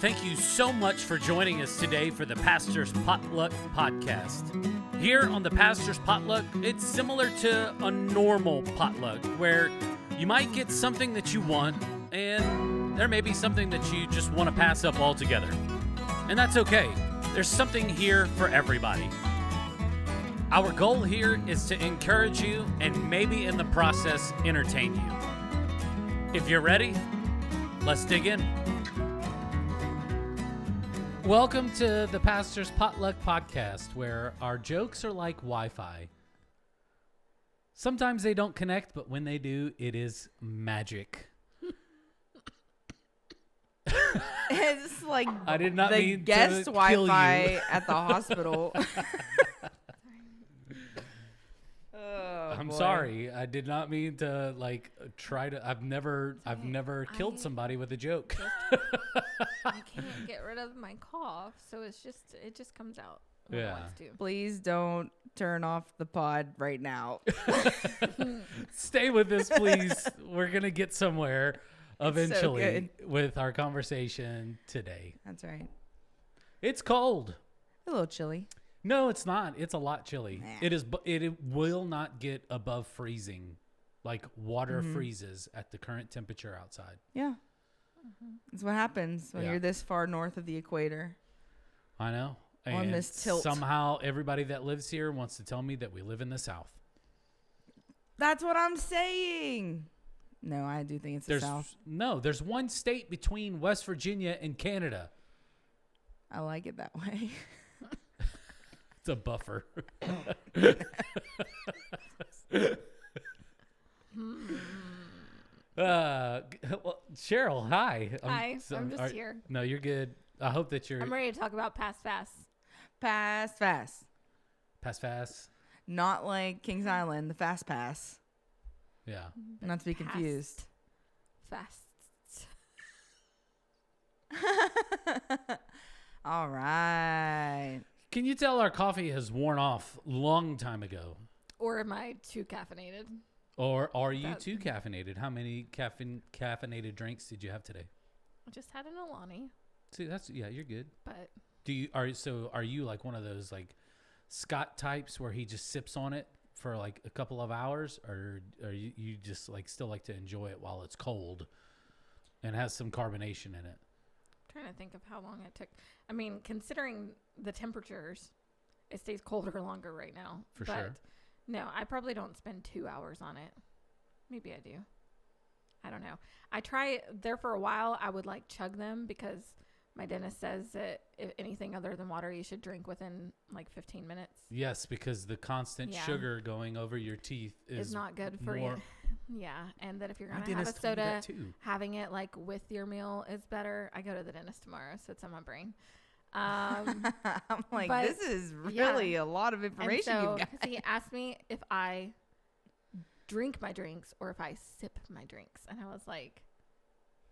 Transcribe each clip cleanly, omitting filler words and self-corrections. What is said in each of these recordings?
Thank you so much for joining us today for the Pastor's Potluck Podcast. Here on the Pastor's Potluck, it's similar to a normal potluck where you might get something that you want and there may be something that you just want to pass up altogether. And that's okay. There's something here for everybody. Our goal here is to encourage you and maybe in the process entertain you. If you're ready, let's dig in. Welcome to the Pastor's Potluck Podcast, where our jokes are like Wi-Fi. Sometimes they don't connect, but when they do, it is magic. It's like I did not the mean guest to Wi-Fi kill you. at the hospital. I'm sorry. I did not mean to try to. I've never killed somebody with a joke. I can't get rid of my cough, so it just comes out when it wants to. Please don't turn off the pod right now. Stay with us, please. We're gonna get somewhere eventually good. with our conversation today. That's right. It's cold. A little chilly. No, it's not. It's a lot chilly. Nah. It is. It will not get above freezing, like water freezes at the current temperature outside. Yeah. That's what happens when you're this far north of the equator. I know. On And this tilt. somehow everybody that lives here wants to tell me that we live in the South. That's what I'm saying. No, I do think it's the South. No, there's one state between West Virginia and Canada. I like it that way. It's a buffer. Well, Cheryl, hi. Hi, I'm just here. No, you're good. I hope that you're I'm ready to talk about Pass Fast. Pass fast. pass fast. Not like Kings Island, the fast pass. Yeah. Not to be confused. Fast. All right. Can you tell our coffee has worn off long time ago? Or am I too caffeinated? Or are you too caffeinated? How many caffeinated drinks did you have today? I just had an Alani, See, you're good. but Are you like one of those like Scott types where he just sips on it for like a couple of hours, or you just like still like to enjoy it while it's cold and has some carbonation in it? trying to think of how long it took. I mean, considering the temperatures, it stays colder longer right now. For but sure. No, I probably don't spend 2 hours on it. Maybe I do. I don't know. I try there for a while. I would like chug them because my dentist says that if anything other than water, you should drink within like 15 minutes. Yes, because the constant sugar going over your teeth is not good for you. Yeah, and that if you're gonna have a soda, having it like with your meal is better. I go to the dentist tomorrow, so it's on my brain. I'm like, this is really a lot of information you've got. He asked me if I drink my drinks or if I sip my drinks, and I was like,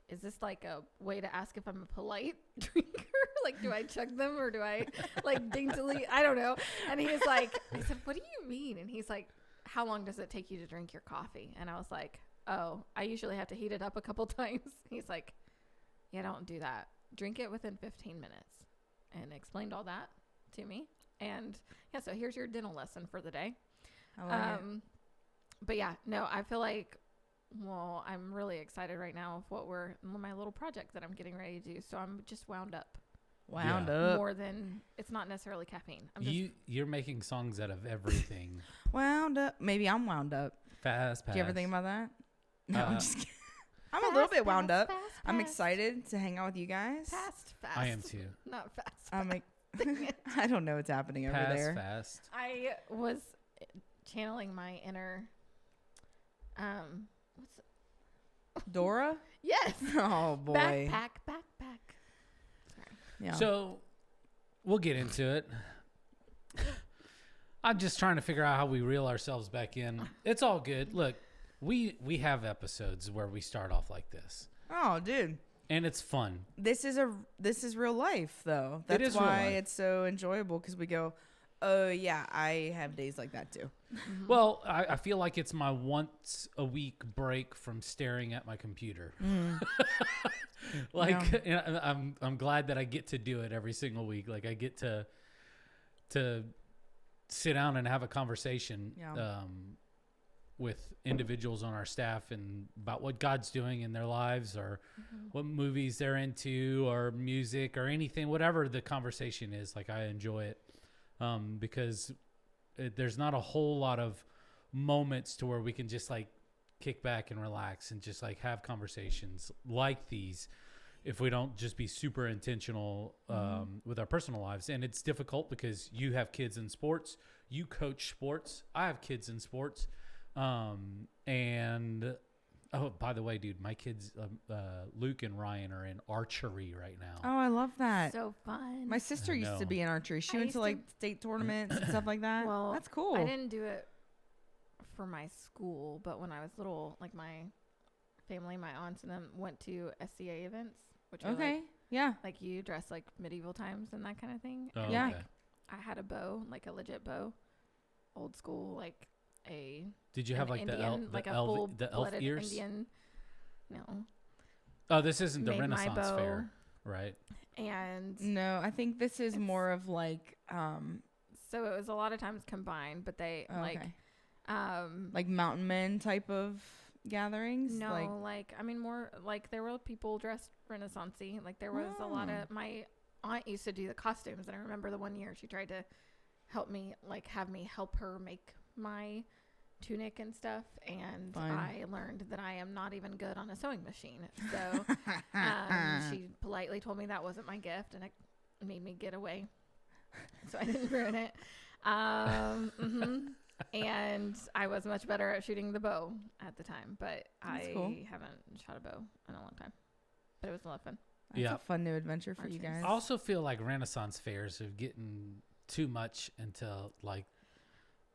is this like a way to ask if I'm a polite drinker? Like, do I chug them or do I like daintily? I don't know. And he was like, I said, what do you mean? And he's like, how long does it take you to drink your coffee? And I was like, oh, I usually have to heat it up a couple times. He's like, yeah, don't do that. Drink it within 15 minutes. And explained all that to me. And yeah, so here's your dental lesson for the day. I like it. But yeah, no, I feel like, well, I'm really excited right now of my little project that I'm getting ready to do. So I'm just wound up. Wound up. More than, it's not necessarily caffeine. You're making songs out of everything. Wound up. Maybe I'm wound up. Fast. Do you ever think about that? No, I'm just kidding. I'm a little bit wound up. I'm excited to hang out with you guys. Fast. I am too. Not fast. I'm like, I don't know what's happening over there. Fast. I was channeling my inner, Dora? Yes. Oh boy. Backpack. Sorry. Yeah. So we'll get into it. I'm just trying to figure out how we reel ourselves back in. It's all good. Look, we have episodes where we start off like this. Oh, dude. And it's fun. This is real life though. That's why it's so enjoyable because we go, Oh yeah, I have days like that too. Well, I feel like it's my once a week break from staring at my computer. Like, you know, I'm glad that I get to do it every single week. Like I get to sit down and have a conversation with individuals on our staff and about what God's doing in their lives, or what movies they're into, or music, or anything, whatever the conversation is. Like I enjoy it because there's not a whole lot of moments to where we can just like kick back and relax and just like have conversations like these if we don't just be super intentional with our personal lives. And it's difficult because you have kids in sports, you coach sports, I have kids in sports. And oh, by the way, dude, my kids, Luke and Ryan, are in archery right now. Oh, I love that. So fun. My sister I used to know. be in archery. She I went used to to- like state tournaments and stuff like that. Well, That's cool. I didn't do it for my school, but when I was little, like my family, my aunts and them went to SCA events, which are Okay. Yeah. like you dress like medieval times and that kind of thing. Oh, Yeah. okay. I had a bow, like a legit bow, old school, like a Did you have an like the Indian, like a elf full-blooded ears? Indian. No, Oh, this isn't the made my Renaissance bow, fair, right? and No, I think this is more of like so it was a lot of times combined, but they like mountain men type of gatherings. no, like I mean more like there were people dressed Renaissance-y. Like there was a lot of, my aunt used to do the costumes, and I remember the one year she tried to help me, like have me help her make my tunic and stuff, and Fun. I learned that I am not even good on a sewing machine. So she politely told me that wasn't my gift, and it made me get away so I didn't ruin it. And I was much better at shooting the bow at the time, but That's I cool. haven't shot a bow in a long time. But it was a lot of fun. That's Yeah. a fun new adventure for you Archery. guys. I also feel like Renaissance fairs are getting too much into like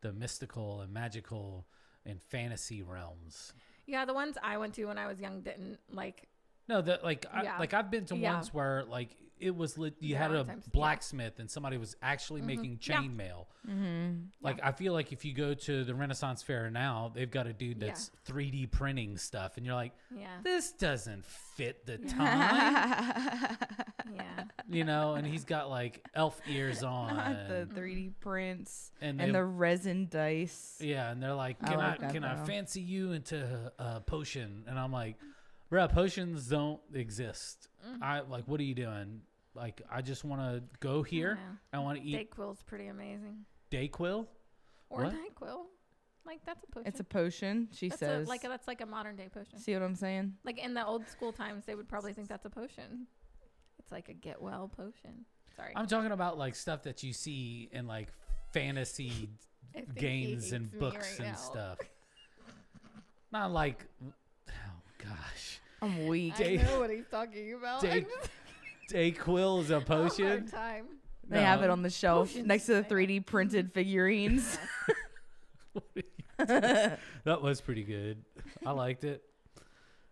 the mystical and magical and fantasy realms. Yeah, the ones I went to when I was young didn't like. No, that like Yeah. I've been to Yeah. ones where like it was you Yeah, had a sometimes, yeah. blacksmith and somebody was actually making Yeah. chainmail. Mm-hmm. Like I feel like if you go to the Renaissance fair now, they've got a dude that's 3D printing stuff, and you're like, Yeah, this doesn't fit the time, yeah. you know. And he's got like elf ears on, Not the 3D prints and and the resin dice. yeah, and they're like, I can I like that, can I though. fancy you into a potion? And I'm like, bruh, potions don't exist. I like, what are you doing? Like, I just want to go here. I want to eat Dayquil's pretty amazing. Dayquil. Or What? NyQuil. Like that's a potion. It's a potion, she that's says. that's like a modern day potion. See what I'm saying? Like in the old school times, they would probably think that's a potion. It's like a get well potion. Sorry. I'm talking about like stuff that you see in like fantasy I think he games and hates me books right and now. stuff. Not like, oh gosh, I'm weak. I know what he's talking about. Day- Dayquil is a potion. Hard time. They have it No. on the shelf Potions. next to the 3D printed figurines. That was pretty good. I liked it.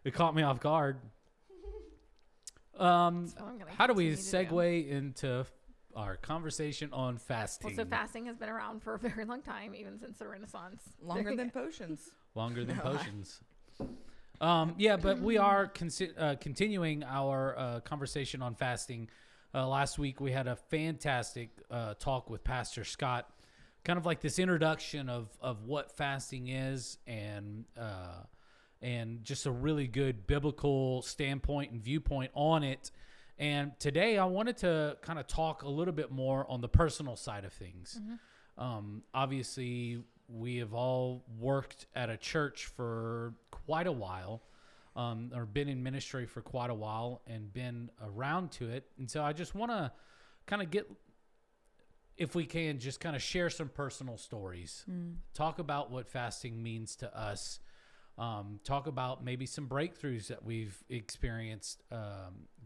It caught me off guard. So I'm gonna How do we continue to do. segue into our conversation on fasting? Well, so fasting has been around for a very long time, even since the Renaissance. Longer than potions. Longer than potions. Yeah, but we are continuing our conversation on fasting. Last week we had a fantastic talk with Pastor Scott, kind of like this introduction of what fasting is, and just a really good biblical standpoint and viewpoint on it. And today I wanted to kind of talk a little bit more on the personal side of things. Obviously, we have all worked at a church for quite a while, or been in ministry for quite a while and been around to it. And so I just want to kind of get, if we can, just kind of share some personal stories, talk about what fasting means to us, talk about maybe some breakthroughs that we've experienced,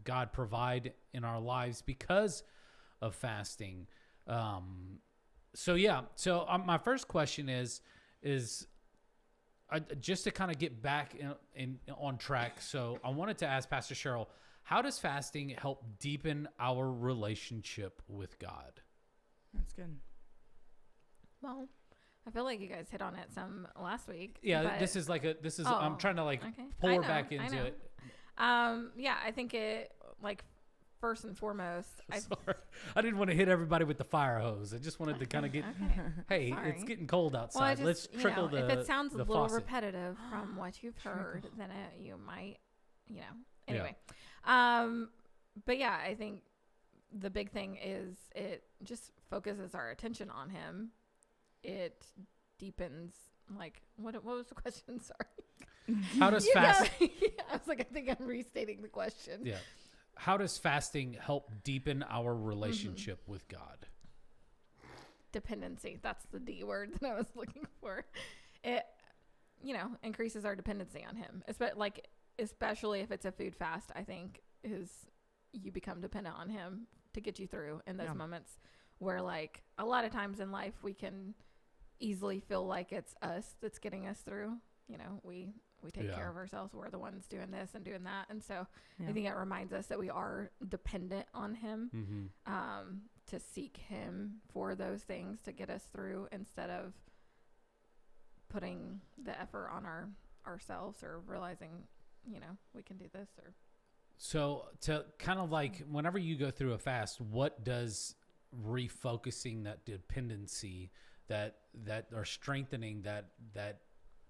God provide in our lives because of fasting. So my first question is just to kind of get back on track. So I wanted to ask Pastor Cheryl, how does fasting help deepen our relationship with God? That's good. Well, I feel like you guys hit on it some last week. Yeah, but- this is Oh, I'm trying to like okay. pour I know, back I into know. it. Yeah, I think it, like, first and foremost, Sorry. I didn't want to hit everybody with the fire hose. I just wanted to kind of get, hey, Sorry. it's getting cold outside. Well, I just, Let's trickle the if it sounds a the little faucet. repetitive from what you've heard, then you might, Yeah. Anyway, but yeah, I think the big thing is it just focuses our attention on him. It deepens. Like, what was the question? Sorry. How does fast? Yeah, I was like, I think I'm restating the question. Yeah. How does fasting help deepen our relationship with God? Dependency. That's the D word that I was looking for. It, increases our dependency on him. Especially if it's a food fast, I think you become dependent on him to get you through in those moments where, like, a lot of times in life we can easily feel like it's us that's getting us through. We take care of ourselves. We're the ones doing this and doing that. And so I think it reminds us that we are dependent on him, to seek him for those things to get us through instead of putting the effort on ourselves or realizing, we can do this. Or So to kind of like whenever you go through a fast, what does refocusing that dependency that or strengthening that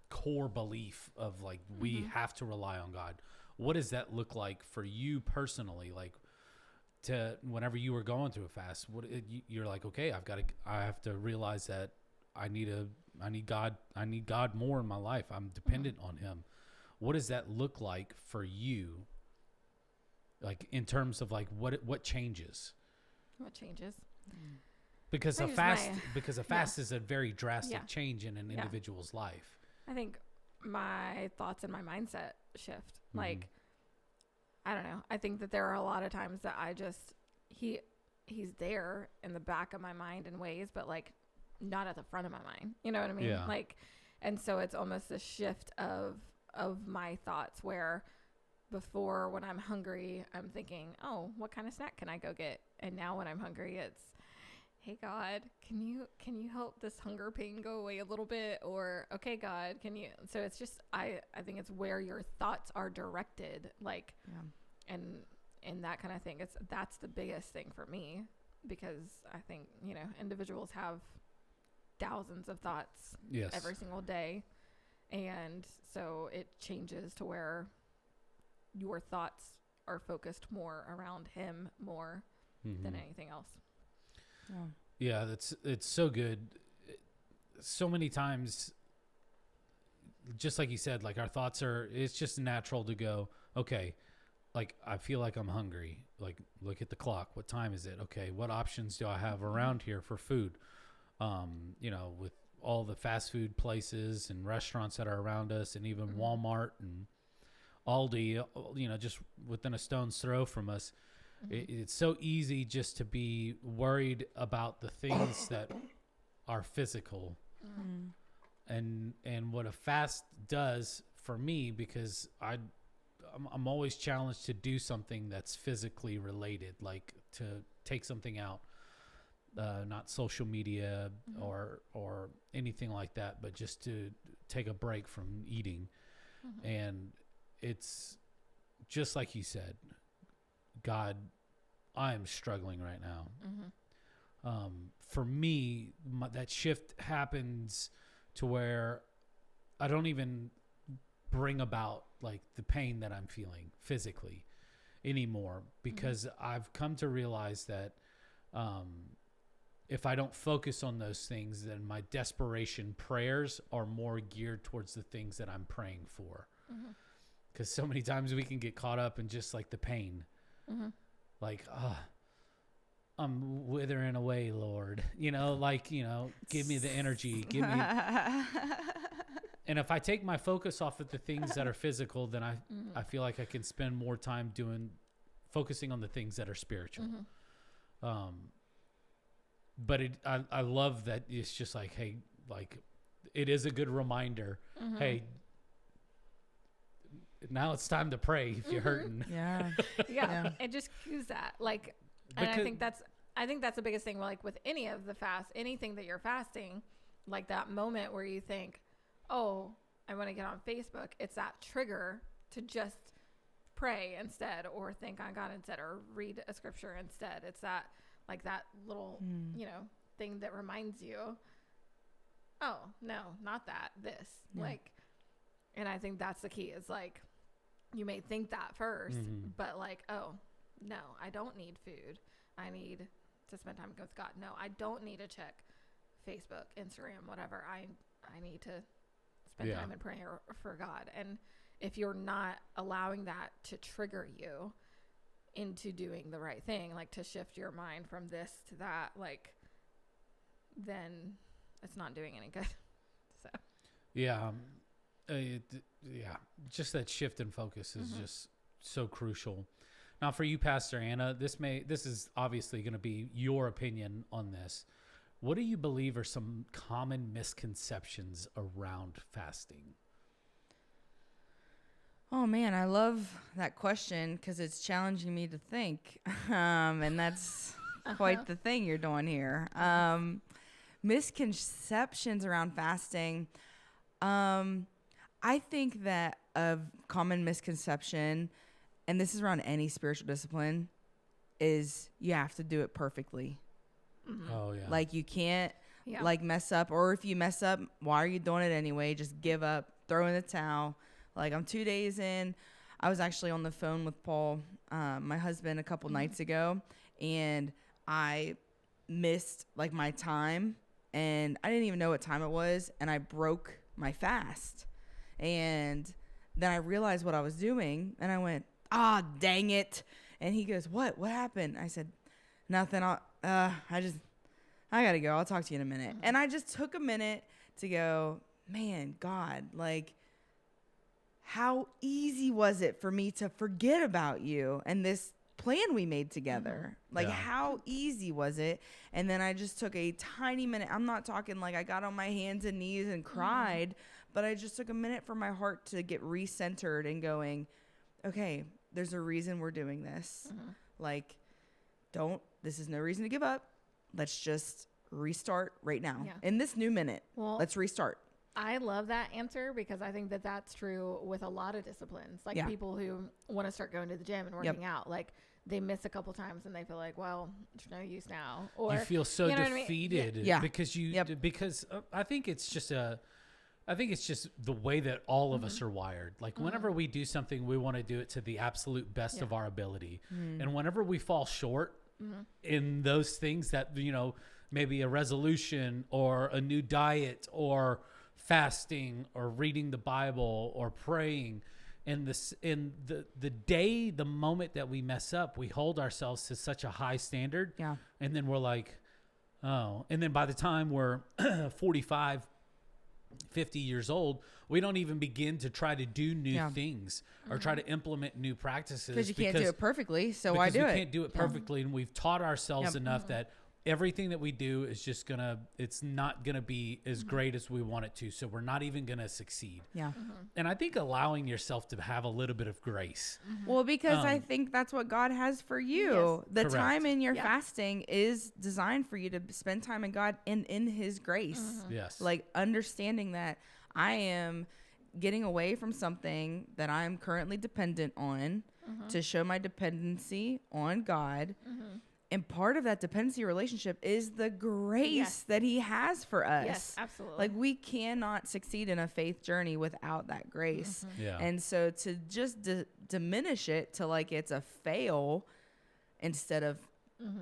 core belief of like we have to rely on God, what does that look like for you personally? Like, to whenever you were going through a fast, you're like, okay, I have to realize that I need God more in my life. I'm dependent on him. What does that look like for you? Like, in terms of like what changes? what changes? Because a fast is a very drastic Yeah. change in an Yeah. individual's life. I think my thoughts and my mindset shift. Like, I don't know. I think that there are a lot of times that I just, he's there in the back of my mind in ways, but like not at the front of my mind. You know what I mean? Yeah. Like, and so it's almost a shift of my thoughts where before, when I'm hungry, I'm thinking, oh, what kind of snack can I go get? And now when I'm hungry, it's, hey God, can you help this hunger pain go away a little bit? Or, okay, God, can you? So it's just, I think it's where your thoughts are directed, like, and that kind of thing. That's the biggest thing for me, because I think, individuals have thousands of thoughts every single day. And so it changes to where your thoughts are focused more around him more than anything else. Yeah, it's so good. So many times, just like you said, like our thoughts it's just natural to go, okay, like I feel like I'm hungry. Like, look at the clock. What time is it? Okay, what options do I have around here for food? With all the fast food places and restaurants that are around us, and even Walmart and Aldi, just within a stone's throw from us. It's so easy just to be worried about the things that are physical. And what a fast does for me, because I'm always challenged to do something that's physically related, like to take something out, not social media or anything like that, but just to take a break from eating. And it's just like you said, God, I am struggling right now. For me, that shift happens to where I don't even bring about like the pain that I'm feeling physically anymore, because I've come to realize that if I don't focus on those things, then my desperation prayers are more geared towards the things that I'm praying for. Because so many times we can get caught up in just like the pain. Like, I'm withering away, Lord. Give me the energy. Give me. And if I take my focus off of the things that are physical, then I feel like I can spend more time focusing on the things that are spiritual. But I love that it's just like, hey, like, it is a good reminder. Hey, now it's time to pray if you're hurting. Yeah. It just cues that, like, and I think that's the biggest thing. Like with any of the fast, anything that you're fasting, like that moment where you think, oh, I want to get on Facebook. It's that trigger to just pray instead, or think on God instead, or read a scripture instead. It's that, like that little, thing that reminds you, oh, no, not that, this. Yeah. Like, and I think that's the key, is like, you may think that first, but like, oh, no, I don't need food. I need to spend time with God. No, I don't need to check Facebook, Instagram, whatever. I need to spend time in prayer for God. And if you're not allowing that to trigger you into doing the right thing, like to shift your mind from this to that, like, then it's not doing any good. So just that shift in focus is just so crucial. Now, for you, Pastor Anna, this is obviously going to be your opinion on this. What do you believe are some common misconceptions around fasting? Oh man, I love that question because it's challenging me to think. And that's quite the thing you're doing here. Misconceptions around fasting. I think that a common misconception, and this is around any spiritual discipline, is you have to do it perfectly. Oh yeah. Like you can't like mess up, or if you mess up, why are you doing it anyway? Just give up, throw in the towel. Like, I'm 2 days in. I was actually on the phone with Paul, my husband, a couple nights ago, and I missed like my time, and I didn't even know what time it was, and I broke my fast. And then I realized what I was doing, and I went, dang it. And he goes, what happened? I said, nothing. I gotta go. I'll talk to you in a minute. And I just took a minute to go, man, God, like, how easy was it for me to forget about you and this plan we made together? Like, how easy was it? And then I just took a tiny minute. I'm not talking like I got on my hands and knees and cried, but I just took a minute for my heart to get recentered and going, okay, there's a reason we're doing this. Like, this is no reason to give up. Let's just restart right now. Yeah. In this new minute, let's restart. I love that answer because I think that that's true with a lot of disciplines. Like people who want to start going to the gym and working out, like they miss a couple times and they feel like, well, there's no use now. Or you feel so defeated because I think it's just the way that all of us are wired. Like whenever we do something, we want to do it to the absolute best of our ability. And whenever we fall short in those things that, maybe a resolution or a new diet or fasting or reading the Bible or praying, and the moment that we mess up, we hold ourselves to such a high standard. Yeah. And then we're like, oh, and then by the time we're 45, 50 years old, we don't even begin to try to do new things or try to implement new practices because you can't do it perfectly. So why do it? We can't do it perfectly. And we've taught ourselves enough that everything that we do is just it's not gonna be as great as we want it to. So we're not even gonna succeed. Yeah. And I think allowing yourself to have a little bit of grace. Well, because I think that's what God has for you. Yes. The time in your fasting is designed for you to spend time in God and in His grace. Yes. Like understanding that I am getting away from something that I'm currently dependent on to show my dependency on God. And part of that dependency relationship is the grace that He has for us. Yes, absolutely. Like we cannot succeed in a faith journey without that grace. Yeah. And so to just diminish it to like it's a fail instead of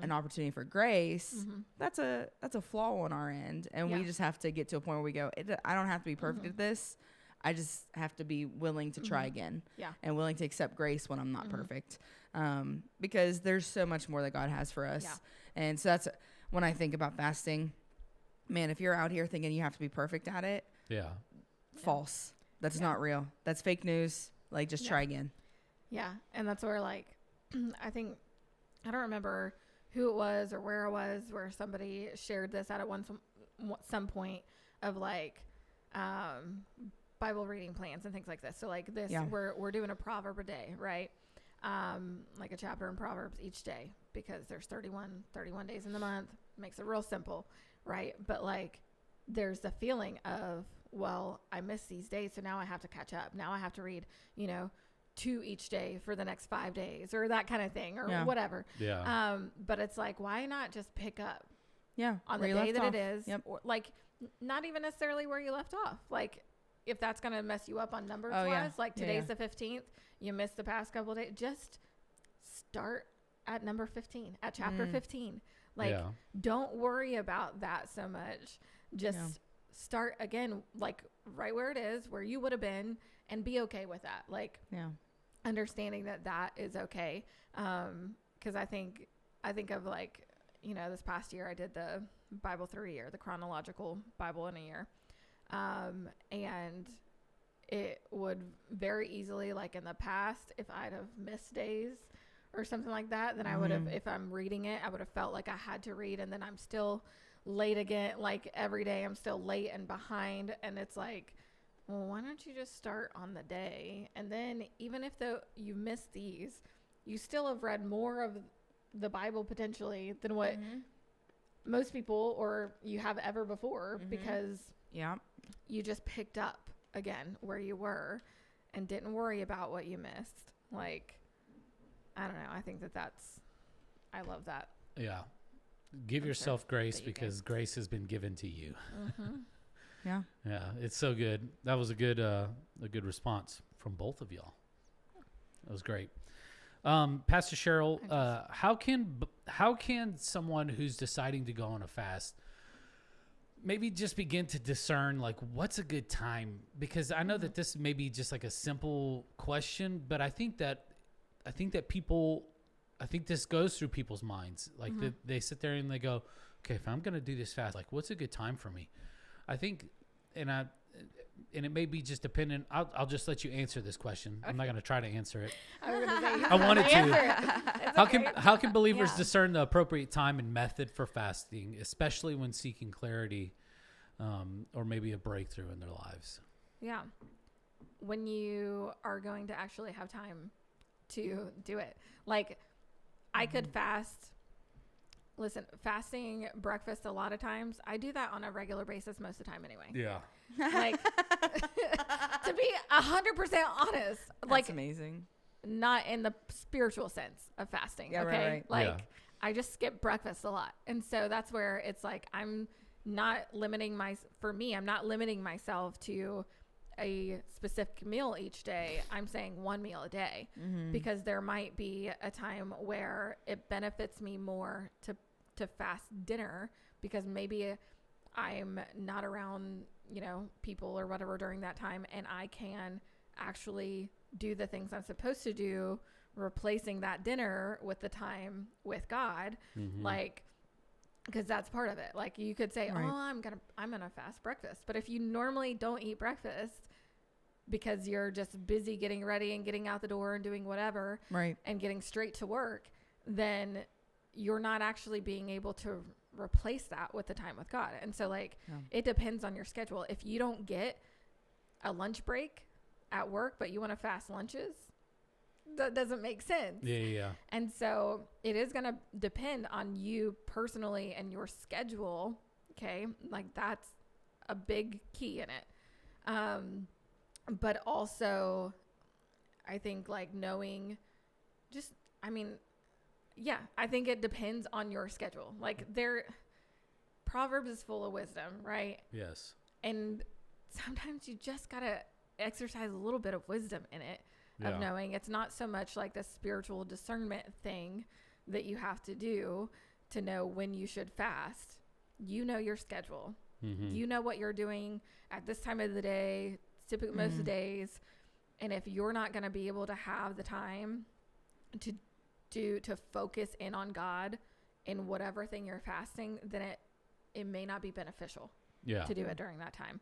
an opportunity for grace, that's a flaw on our end. And we just have to get to a point where we go, I don't have to be perfect at this. I just have to be willing to try again and willing to accept grace when I'm not perfect. Because there's so much more that God has for us. Yeah. And so that's when I think about fasting, man, if you're out here thinking you have to be perfect at it, false. That's not real. That's fake news. Like just try again. Yeah. And that's where like, I don't remember who it was or where it was where somebody shared this at some point of like, Bible reading plans and things like this. So like this, we're doing a proverb a day, right? Like a chapter in Proverbs each day because there's 31 days in the month. Makes it real simple, right? But like there's the feeling of, well, I missed these days, so now I have to catch up. Now I have to read, 2 each day for the next 5 days, or that kind of thing, or whatever. Yeah. But it's like, why not just pick up on the where you day that left it off. is, Yep. or like not even necessarily where you left off. Like if that's going to mess you up on numbers Oh, yeah. wise, like Yeah, today's yeah. the 15th, you missed the past couple of days, just start at number 15, at chapter 15. Like, Yeah. don't worry about that so much. Just start again, like right where it is, where you would have been, and be okay with that. Like, understanding that that is okay. Cause I think of like, this past year I did the Bible through a year, the chronological Bible in a year. And it would very easily, like in the past, if I'd have missed days or something like that, then I would have, if I'm reading it, I would have felt like I had to read, and then I'm still late again. Like every day I'm still late and behind. And it's like, well, why don't you just start on the day? And then even if you miss these, you still have read more of the Bible potentially than what most people or you have ever before, because you just picked up again where you were and didn't worry about what you missed. Like, I don't know. I think I love that. Yeah. Give yourself grace, because grace has been given to you. Yeah. Yeah. It's so good. That was a good response from both of y'all. That was great. Pastor Cheryl, how can someone who's deciding to go on a fast maybe just begin to discern, like, what's a good time? Because I know that this may be just like a simple question, but I think that this goes through people's minds. Like they sit there and they go, okay, if I'm going to do this fast, like, what's a good time for me? I think, and it may be just dependent. I'll just let you answer this question. Okay. I'm not going to try to answer it. I wanted to. How can believers discern the appropriate time and method for fasting, especially when seeking clarity, or maybe a breakthrough in their lives? Yeah. When you are going to actually have time to do it. Like, I could fast. Listen, fasting breakfast a lot of times, I do that on a regular basis most of the time anyway. Yeah. Like, to be 100% honest, that's amazing. Not in the spiritual sense of fasting. Yeah, okay. Right. Like, I just skip breakfast a lot. And so that's where it's like, I'm not limiting myself to a specific meal each day. I'm saying one meal a day, because there might be a time where it benefits me more to fast dinner, because maybe I'm not around, people or whatever during that time, and I can actually do the things I'm supposed to do, replacing that dinner with the time with God. Like, because that's part of it. Like, you could say, I'm gonna fast breakfast, but if you normally don't eat breakfast because you're just busy getting ready and getting out the door and doing whatever, and getting straight to work, then you're not actually being able to replace that with the time with God. And so, like, it depends on your schedule. If you don't get a lunch break at work, but you want to fast lunches, that doesn't make sense. Yeah. And so it is going to depend on you personally and your schedule. Okay. Like, that's a big key in it. But also, I think, like, knowing I think it depends on your schedule. Like, Proverbs is full of wisdom, right? Yes. And sometimes you just got to exercise a little bit of wisdom in it, of knowing it's not so much like the spiritual discernment thing that you have to do to know when you should fast. You know your schedule. You know what you're doing at this time of the day, typically most days. And if you're not going to be able to have the time to focus in on God in whatever thing you're fasting, then it may not be beneficial to do it during that time.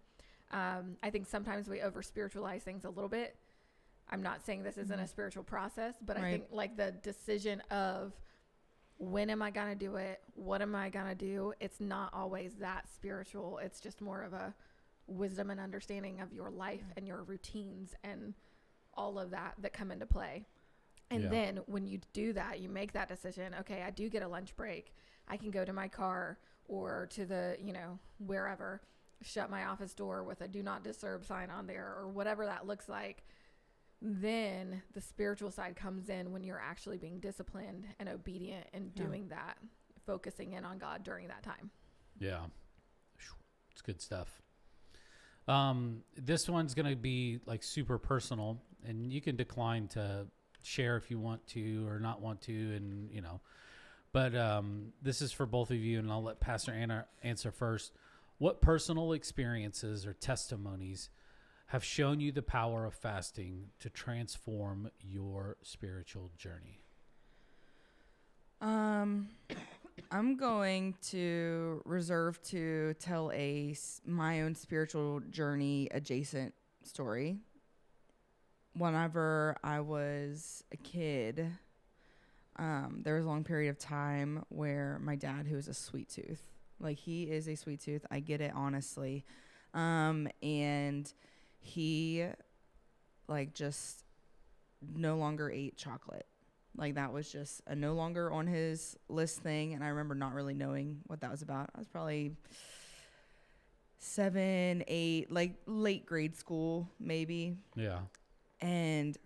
I think sometimes we over spiritualize things a little bit. I'm not saying this isn't a spiritual process, but I think, like, the decision of when am I going to do it? What am I going to do? It's not always that spiritual. It's just more of a wisdom and understanding of your life and your routines and all of that come into play. And then when you do that, you make that decision, okay, I do get a lunch break. I can go to my car or to the, wherever, shut my office door with a do not disturb sign on there or whatever that looks like, then the spiritual side comes in when you're actually being disciplined and obedient and doing that, focusing in on God during that time. Yeah. It's good stuff. This one's going to be like super personal, and you can decline to share if you want to or not want to, and you know, but this is for both of you, and I'll let Pastor Anna answer first. What personal experiences or testimonies have shown you the power of fasting to transform your spiritual journey? I'm going to reserve to tell my own spiritual journey adjacent story. Whenever I was a kid, there was a long period of time where my dad, who is a sweet tooth, like he is a sweet tooth. I get it, honestly. And he like just no longer ate chocolate. Like that was just a no longer on his list thing. And I remember not really knowing what that was about. I was probably 7, 8, like late grade school, maybe. Yeah. And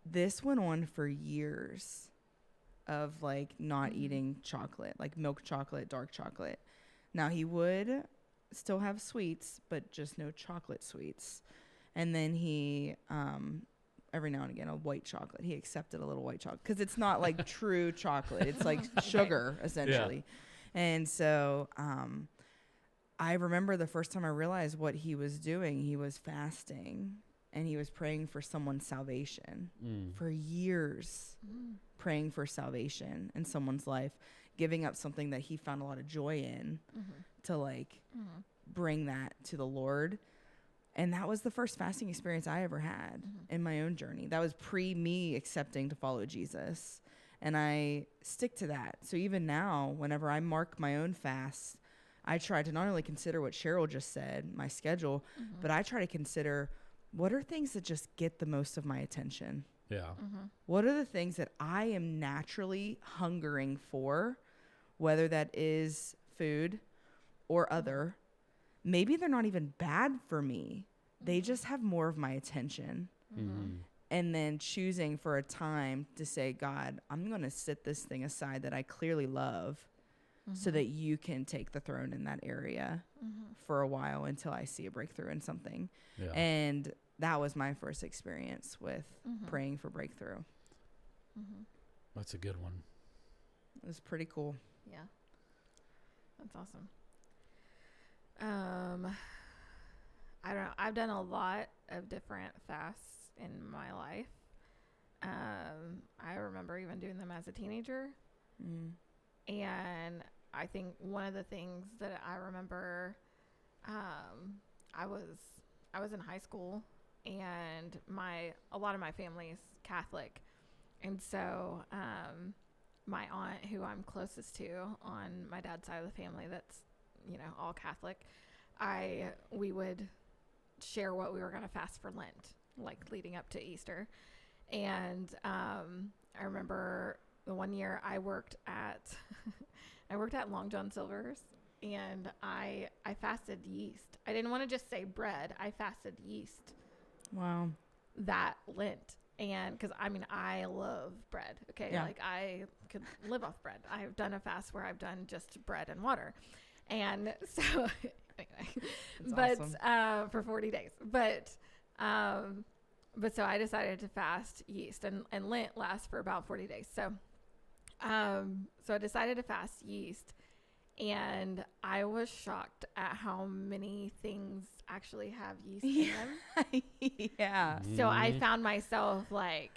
this went on for years of like not eating chocolate, like milk chocolate, dark chocolate. Now he would still have sweets, but just no chocolate sweets. And then he, every now and again, a white chocolate. He accepted a little white chocolate because it's not like true chocolate. It's like sugar, essentially. Yeah. And so I remember the first time I realized what he was doing. He was fasting and he was praying for someone's salvation for years, praying for salvation in someone's life, giving up something that he found a lot of joy in to like bring that to the Lord. And that was the first fasting experience I ever had in my own journey. That was pre me accepting to follow Jesus. And I stick to that. So even now, whenever I mark my own fasts, I try to not only consider what Cheryl just said, my schedule, but I try to consider what are things that just get the most of my attention? Yeah. What are the things that I am naturally hungering for, whether that is food or other? Maybe they're not even bad for me. They just have more of my attention. And then choosing for a time to say, God, I'm going to set this thing aside that I clearly love so that you can take the throne in that area for a while until I see a breakthrough in something. Yeah. And that was my first experience with praying for breakthrough. That's a good one. It was pretty cool. Yeah. That's awesome. I don't know. I've done a lot of different fasts in my life. I remember even doing them as a teenager. And I think one of the things that I remember, I was in high school, and a lot of my family is Catholic. And so, my aunt, who I'm closest to on my dad's side of the family, that's, you know, all Catholic, we would share what we were going to fast for Lent, like leading up to Easter. And I remember the one year I worked at Long John Silver's, and I fasted yeast. I didn't want to just say bread. I fasted yeast. Wow. That Lent. And because I love bread. Okay. Yeah. Like I could live off bread. I've done a fast where I've done just bread and water. And so anyway, but, awesome. For 40 days, but so I decided to fast yeast, and Lent lasts for about 40 days. So I decided to fast yeast, and I was shocked at how many things actually have yeast in them. Yeah. So I found myself like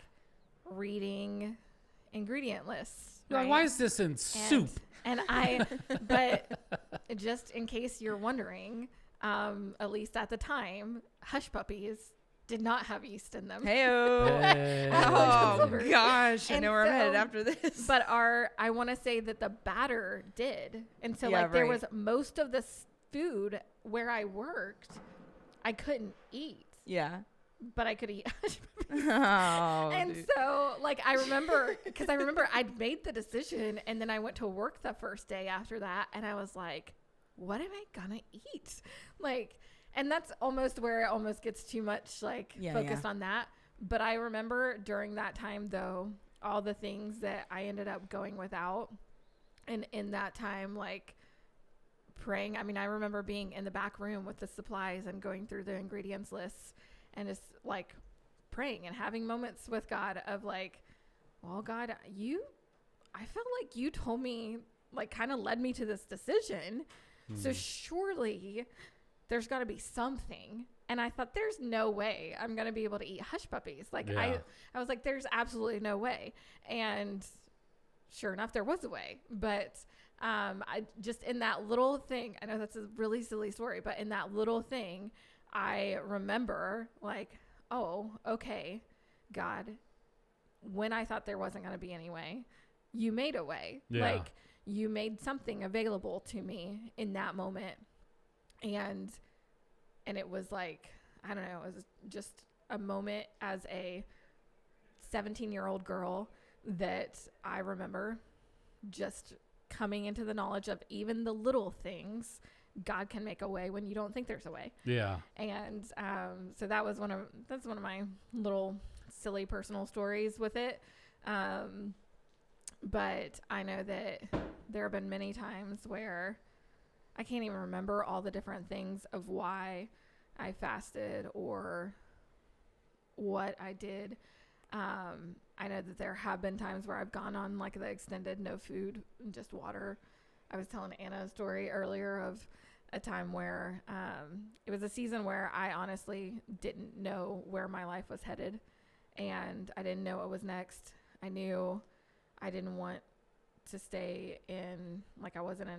reading ingredient lists. Right? Like, why is this in soup? But just in case you're wondering, at least at the time, Hush Puppies did not have yeast in them. Hey. Oh gosh, I know where I'm headed after this. But I want to say that the batter did. And so there was most of this food where I worked, I couldn't eat. Yeah. But I could eat Hush Puppies. Oh, and dude. So I remember I'd made the decision, and then I went to work the first day after that, and I was like, what am I gonna eat? Like, and that's almost where it almost gets too much like focused on that. But I remember during that time though, all the things that I ended up going without. And in that time, like praying, I mean, I remember being in the back room with the supplies and going through the ingredients lists and just like praying and having moments with God of like, well, God, I felt like you told me, like kind of led me to this decision. So surely there's got to be something. And I thought, there's no way I'm going to be able to eat hush puppies. Like I was like, there's absolutely no way. And sure enough, there was a way. But I just, in that little thing, I know that's a really silly story, but in that little thing, I remember like, oh, okay, God, when I thought there wasn't going to be any way, you made a way. Like you made something available to me in that moment. And it was like, I don't know, it was just a moment as a 17-year-old girl that I remember just coming into the knowledge of even the little things, God can make a way when you don't think there's a way. Yeah. And so that's one of my little silly personal stories with it. But I know that there have been many times where I can't even remember all the different things of why I fasted or what I did. I know that there have been times where I've gone on like the extended no food, just water. I was telling Anna a story earlier of a time where it was a season where I honestly didn't know where my life was headed, and I didn't know what was next. I knew I didn't want to stay in, like I wasn't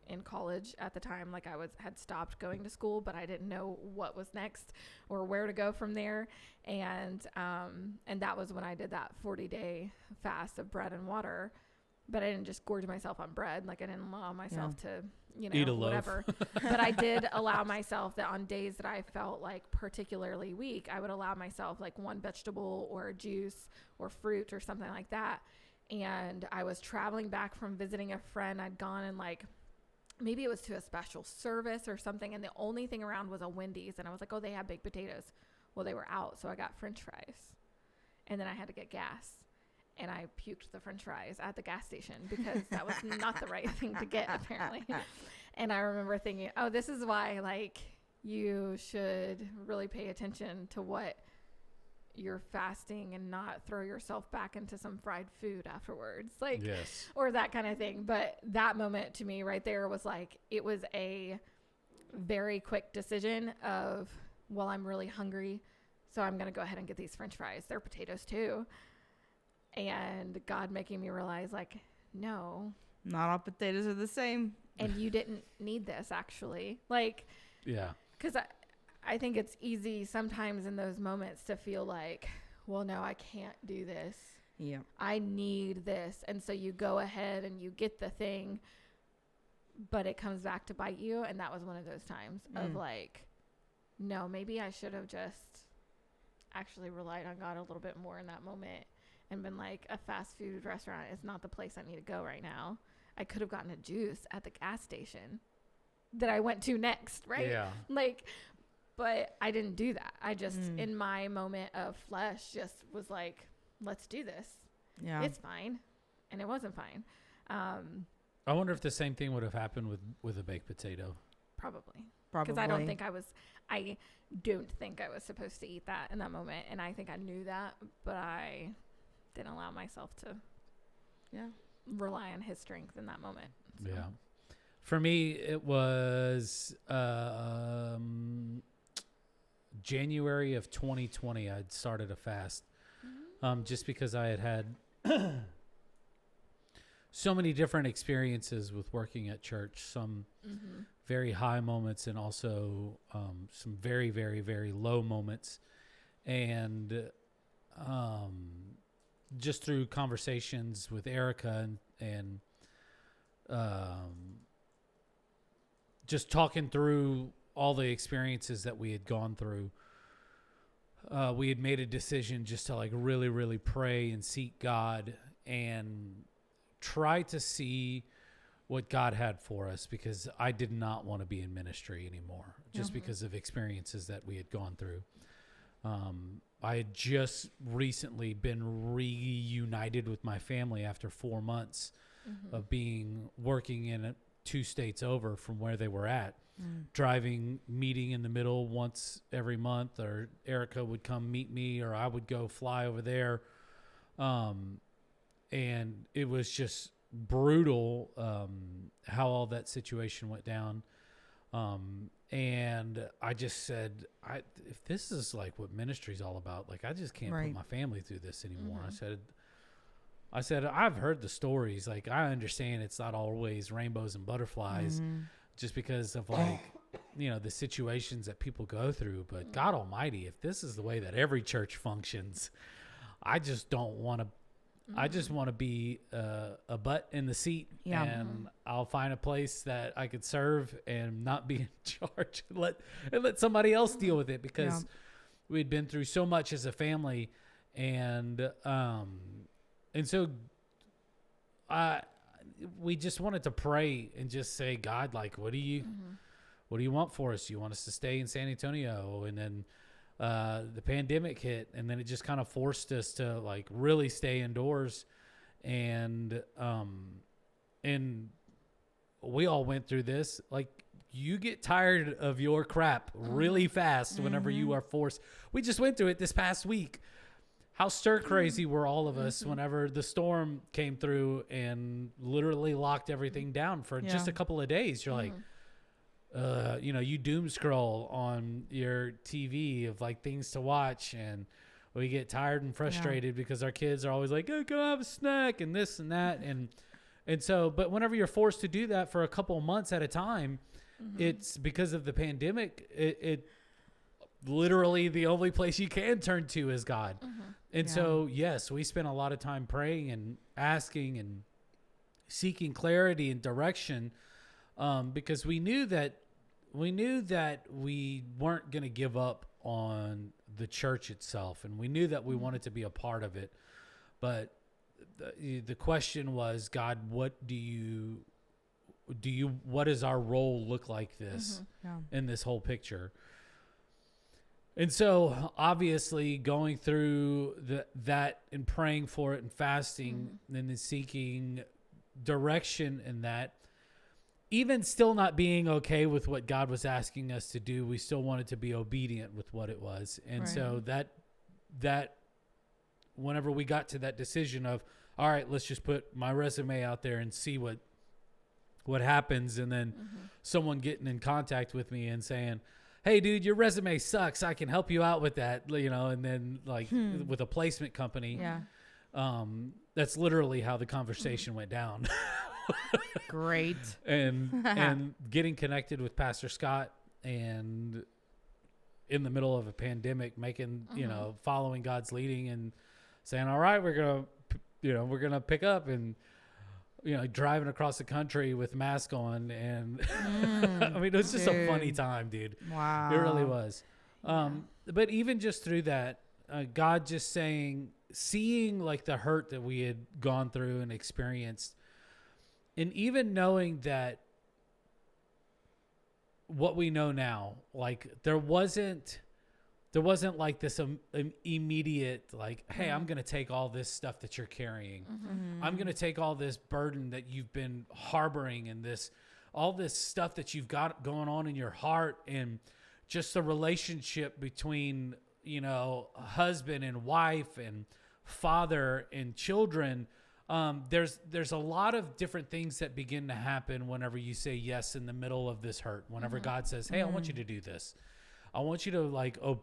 in college at the time. Like I had stopped going to school, but I didn't know what was next or where to go from there. And that was when I did that 40-day fast of bread and water. But I didn't just gorge myself on bread. Like I didn't allow myself to, eat a whatever. But I did allow myself that on days that I felt like particularly weak, I would allow myself like one vegetable or a juice or fruit or something like that. And I was traveling back from visiting a friend. I'd gone and like, maybe it was to a special service or something. And the only thing around was a Wendy's. And I was like, oh, they have baked potatoes. Well, they were out. So I got French fries. And then I had to get gas. And I puked the French fries at the gas station because that was not the right thing to get, apparently. And I remember thinking, oh, this is why, like, you should really pay attention to what you're fasting and not throw yourself back into some fried food afterwards. Like, yes. Or that kind of thing. But that moment to me right there was like, it was a very quick decision of, well, I'm really hungry, so I'm going to go ahead and get these French fries. They're potatoes too. And God making me realize, like, no. Not all potatoes are the same. And you didn't need this, actually. Like, yeah. Because I think it's easy sometimes in those moments to feel like, well, no, I can't do this. Yeah. I need this. And so you go ahead and you get the thing, but it comes back to bite you. And that was one of those times of like, no, maybe I should have just actually relied on God a little bit more in that moment. And been like, a fast food restaurant is not the place I need to go right now. I could have gotten a juice at the gas station that I went to next, right? Yeah. Like, but I didn't do that. I just, in my moment of flesh, just was like, let's do this. Yeah. It's fine. And it wasn't fine. I wonder if the same thing would have happened with a baked potato. Probably. Because I don't think I don't think I was supposed to eat that in that moment. And I think I knew that, but I didn't allow myself to rely on his strength in that moment. So. Yeah. For me, it was January of 2020. I'd started a fast just because I had so many different experiences with working at church, some very high moments and also some very, very, very low moments. And just through conversations with Erica and just talking through all the experiences that we had gone through, we had made a decision just to like really, really pray and seek God and try to see what God had for us, because I did not want to be in ministry anymore, just because of experiences that we had gone through. I had just recently been reunited with my family after 4 months of working in 2 states over from where they were at, driving, meeting in the middle once every month, or Erica would come meet me, or I would go fly over there. And it was just brutal, how all that situation went down. And I just said, if this is like what ministry is all about, like, I just can't put my family through this anymore. I said, I've heard the stories. Like, I understand it's not always rainbows and butterflies, just because of like, the situations that people go through. But God Almighty, if this is the way that every church functions, I just don't want to. I just want to be a butt in the seat, and I'll find a place that I could serve and not be in charge, and let somebody else deal with it, because we'd been through so much as a family, and so we just wanted to pray and just say, God, like, what do you want for us? Do you want us to stay in San Antonio? And then the pandemic hit, and then it just kind of forced us to like really stay indoors, and we all went through this. Like, you get tired of your crap really fast whenever you are forced. We just went through it this past week. How stir crazy were all of us whenever the storm came through and literally locked everything down for just a couple of days. You're like, you doom scroll on your TV of like things to watch, and we get tired and frustrated because our kids are always like, "Hey, can I have a snack?" and this and that, and so. But whenever you're forced to do that for a couple of months at a time, it's because of the pandemic. It literally the only place you can turn to is God, and so yes, we spent a lot of time praying and asking and seeking clarity and direction. Because we knew that we weren't going to give up on the church itself, and we knew that we wanted to be a part of it. But the question was, God, what does our role look like in this whole picture? And so obviously going through that and praying for it and fasting and then seeking direction in that, even still not being okay with what God was asking us to do, we still wanted to be obedient with what it was. And so that whenever we got to that decision of, all right, let's just put my resume out there and see what happens. And then someone getting in contact with me and saying, hey dude, your resume sucks. I can help you out with that, and then like with a placement company. Yeah. That's literally how the conversation went down. Great. and getting connected with Pastor Scott, and in the middle of a pandemic, making, following God's leading and saying, all right, we're going to pick up, and, driving across the country with mask on. And I mean, it was just a funny time, dude. Wow. It really was. But even just through that, God just seeing like the hurt that we had gone through and experienced, and even knowing that what we know now, like there wasn't like this immediate, like, hey, I'm going to take all this stuff that you're carrying. I'm going to take all this burden that you've been harboring, and all this stuff that you've got going on in your heart, and just the relationship between, husband and wife and father and children. There's a lot of different things that begin to happen whenever you say yes in the middle of this hurt. Whenever God says, hey, I want you to do this. I want you to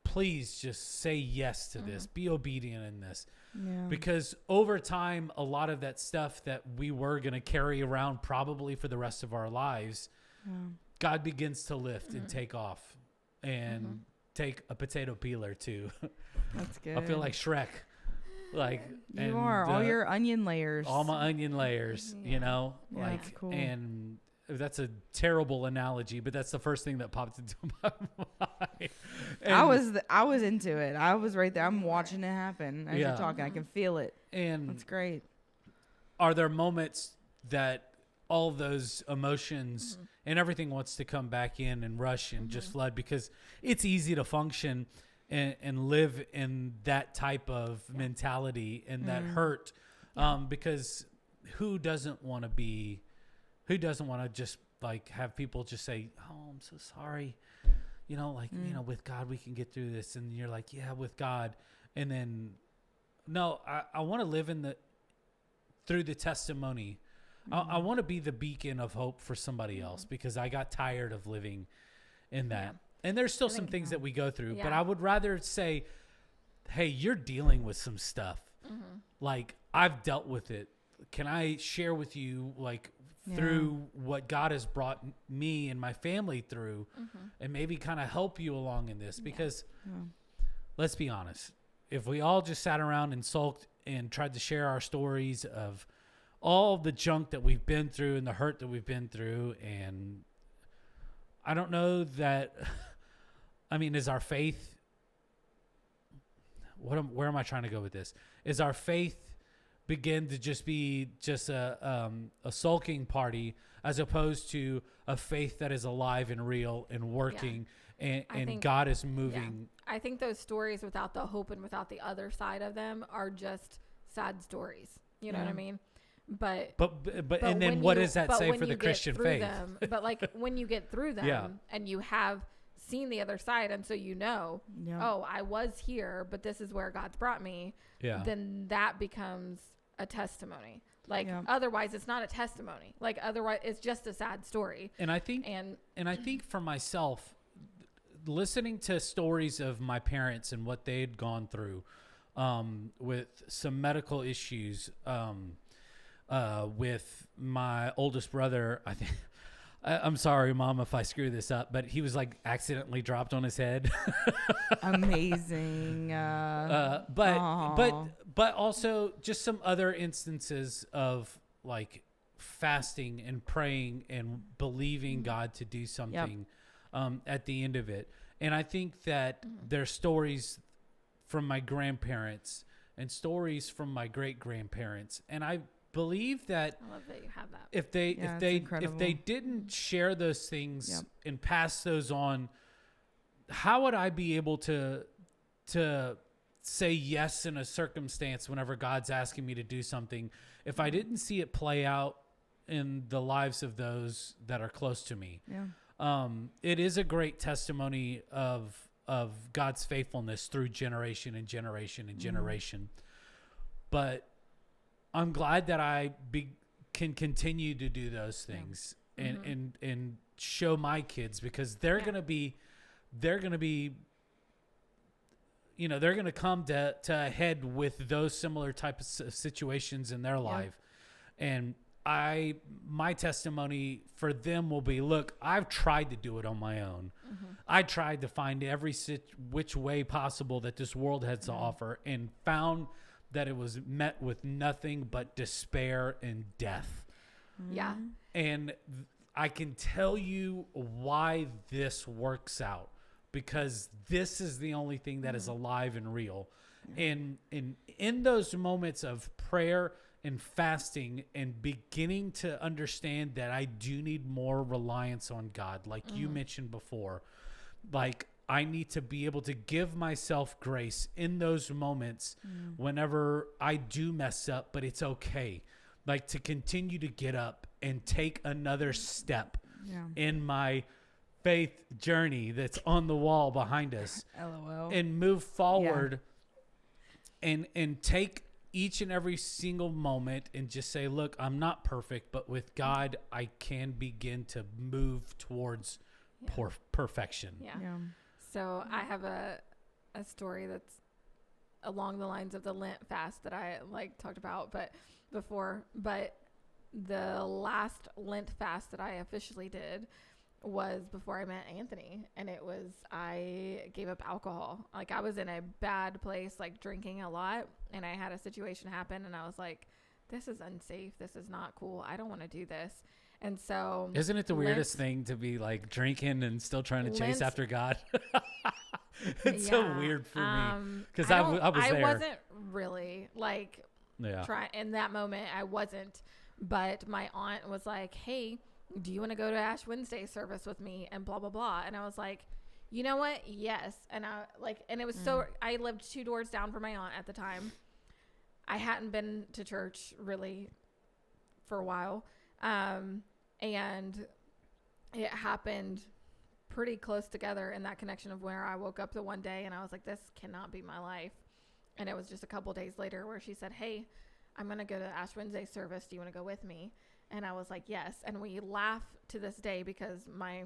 please just say yes to this. Be obedient in this. Yeah. Because over time, a lot of that stuff that we were going to carry around probably for the rest of our lives, God begins to lift and take off, and take a potato peeler too. That's good. I feel like Shrek. All your onion layers. All my onion layers, Yeah, that's cool. And that's a terrible analogy, but that's the first thing that popped into my mind. And I was into it. I was right there. I'm watching it happen as you're talking. I can feel it. And that's great. Are there moments that all those emotions and everything wants to come back in and rush and just flood, because it's easy to function and live in that type of mentality and that hurt. Because who doesn't want to just like have people just say, oh, I'm so sorry. You know, like, you know, with God, we can get through this. And you're like, yeah, with God. And then, no, I want to live through the testimony. I want to be the beacon of hope for somebody else, because I got tired of living in that. And there's still some things that we go through, but I would rather say, hey, you're dealing with some stuff. Like, I've dealt with it. Can I share with you, like, through what God has brought me and my family through, and maybe kind of help you along in this? Because let's be honest, if we all just sat around and sulked and tried to share our stories of all the junk that we've been through and the hurt that we've been through, and I don't know that, I mean, is our faith, where am I trying to go with this? Is our faith begin to just be just a sulking party, as opposed to a faith that is alive and real and working, and God is moving? I think those stories without the hope and without the other side of them are just sad stories. You know what I mean? But and then what does that say for the Christian faith? But like, when you get through them and you have seen the other side, and so oh, I was here, but this is where God's brought me. Then that becomes a testimony. Like, otherwise it's not a testimony. Like, otherwise it's just a sad story. And I think and I think for myself, listening to stories of my parents and what they had gone through with some medical issues, with my oldest brother, I think, I'm sorry, Mom, if I screw this up, but he was like accidentally dropped on his head. Amazing. But also just some other instances of like fasting and praying and believing God to do something at the end of it. And I think that there's stories from my grandparents and stories from my great grandparents, and I believe that I love that you have that. If they didn't share those things and pass those on, how would I be able to say yes in a circumstance whenever God's asking me to do something if I didn't see it play out in the lives of those that are close to me? It is a great testimony of God's faithfulness through generation and generation and generation. But I'm glad that I can continue to do those things and show my kids, because they're gonna be, you know, they're gonna come to a head with those similar types of situations in their life, and my testimony for them will be, look, I've tried to do it on my own. I tried to find every which way possible that this world has to offer, and found that it was met with nothing but despair and death. And I can tell you why this works out, because this is the only thing that is alive and real. And in those moments of prayer and fasting and beginning to understand that I do need more reliance on God, like you mentioned before, like, I need to be able to give myself grace in those moments whenever I do mess up, but it's okay. Like, to continue to get up and take another step in my faith journey that's on the wall behind us. LOL. And move forward and take each and every single moment and just say, look, I'm not perfect, but with God, I can begin to move towards perfection. So I have a story that's along the lines of the Lent fast that I like talked about, but the last Lent fast that I officially did was before I met Anthony, and I gave up alcohol. Like, I was in a bad place, like drinking a lot, and I had a situation happen, and I was like, this is unsafe. This is not cool. I don't want to do this. And so, isn't it the weirdest thing to be like drinking and still trying to chase after God? It's so weird for me, because I was there. I wasn't really like trying in that moment. I wasn't, But my aunt was like, hey, do you want to go to Ash Wednesday service with me? And blah, blah, blah. And I was like, you know what? Yes. And and it was I lived 2 doors down from my aunt at the time. I hadn't been to church really for a while. And it happened pretty close together in that connection of where I woke up the one day and I was like, this cannot be my life. And it was just a couple days later where she said, hey, I'm going to go to Ash Wednesday service. Do you want to go with me? And I was like, yes. And we laugh to this day because my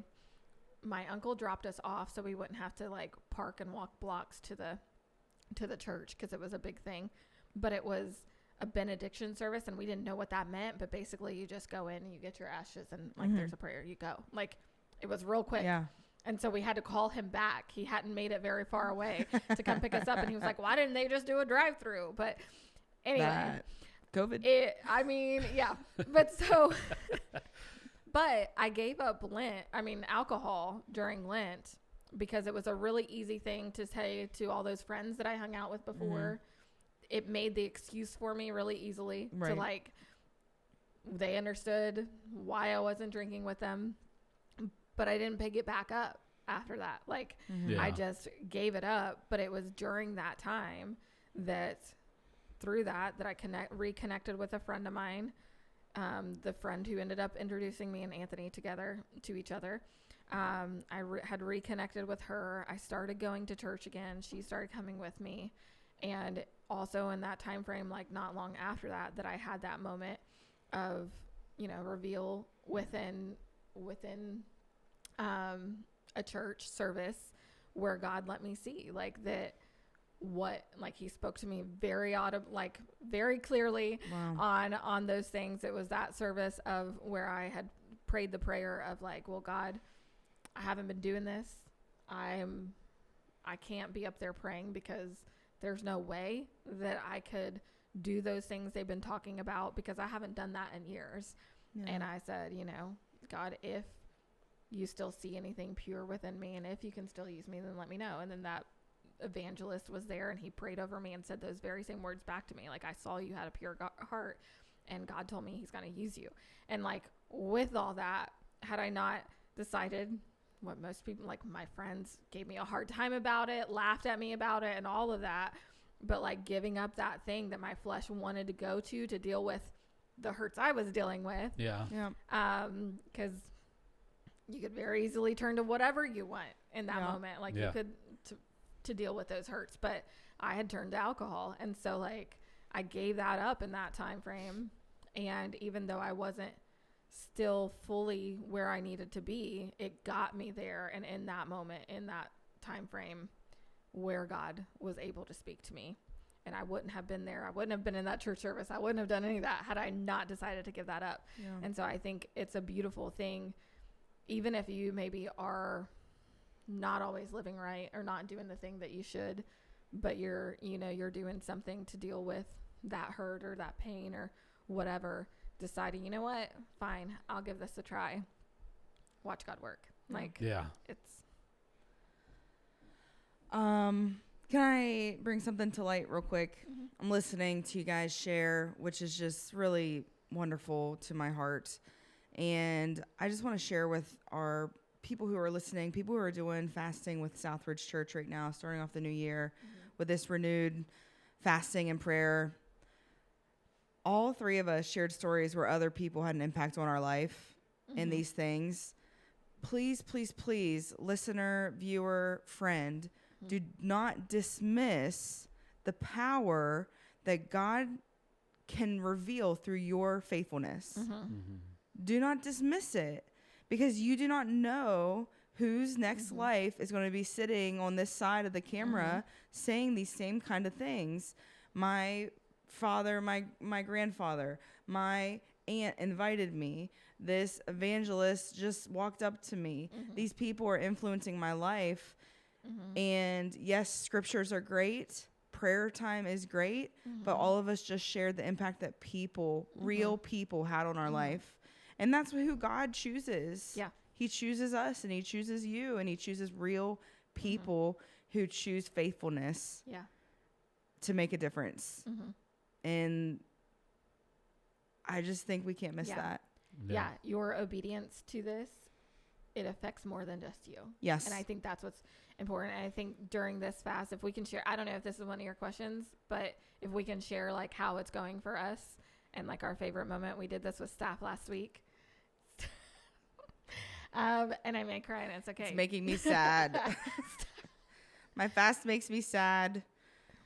uncle dropped us off so we wouldn't have to like park and walk blocks to the church because it was a big thing. But it was a benediction service and we didn't know what that meant. But basically you just go in and you get your ashes and like there's a prayer, you go. Like it was real quick. Yeah. And so we had to call him back. He hadn't made it very far away to come pick us up. And he was like, why didn't they just do a drive-through? But anyway. COVID. Yeah. But so, but I gave up alcohol during Lent because it was a really easy thing to say to all those friends that I hung out with before. It made the excuse for me really easily to like, they understood why I wasn't drinking with them, but I didn't pick it back up after that. Like I just gave it up, but it was during that time that through that I reconnected with a friend of mine, the friend who ended up introducing me and Anthony to each other. I had reconnected with her. I started going to church again. She started coming with me. And also in that time frame, like not long after that I had that moment of, reveal within a church service where God let me see like that. He spoke to me very clearly on those things. It was that service of where I had prayed the prayer of like, well, God, I haven't been doing this. I can't be up there praying because there's no way that I could do those things they've been talking about because I haven't done that in years. Yeah. And I said, God, if you still see anything pure within me and if you can still use me, then let me know. And then that evangelist was there and he prayed over me and said those very same words back to me. Like, I saw you had a pure heart and God told me he's going to use you. And like with all that, had I not decided what most people, like my friends gave me a hard time about it, laughed at me about it and all of that. But like giving up that thing that my flesh wanted to go to deal with the hurts I was dealing with. Yeah. Yeah. Cause you could very easily turn to whatever you want in that moment. Like you could to deal with those hurts, but I had turned to alcohol. And so like I gave that up in that time frame. And even though I wasn't still fully where I needed to be, it got me there. And in that moment, in that time frame where God was able to speak to me, and I wouldn't have been there. I wouldn't have been in that church service. I wouldn't have done any of that had I not decided to give that up. Yeah. And so I think it's a beautiful thing, even if you maybe are not always living right or not doing the thing that you should, but you're doing something to deal with that hurt or that pain or whatever, deciding, you know what, fine, I'll give this a try. Watch God work. Like, it's. Can I bring something to light real quick? Mm-hmm. I'm listening to you guys share, which is just really wonderful to my heart. And I just want to share with our people who are listening, people who are doing fasting with Southridge Church right now, starting off the new year with this renewed fasting and prayer. All three of us shared stories where other people had an impact on our life in these things. Please, please, please, listener, viewer, friend, do not dismiss the power that God can reveal through your faithfulness. Do not dismiss it, because you do not know whose next life is going to be sitting on this side of the camera saying these same kind of things. My father, my grandfather, my aunt invited me. This evangelist just walked up to me. These people are influencing my life. And yes, scriptures are great. Prayer time is great. But all of us just shared the impact that people, real people, had on our life. And that's who God chooses. Yeah. He chooses us, and he chooses you, and he chooses real people who choose faithfulness to make a difference. And I just think we can't miss that. Yeah. Your obedience to this, it affects more than just you. Yes. And I think that's what's important. And I think during this fast, if we can share, I don't know if this is one of your questions, but if we can share like how it's going for us and like our favorite moment. We did this with staff last week. And I may cry and it's okay. It's making me sad. My fast makes me sad.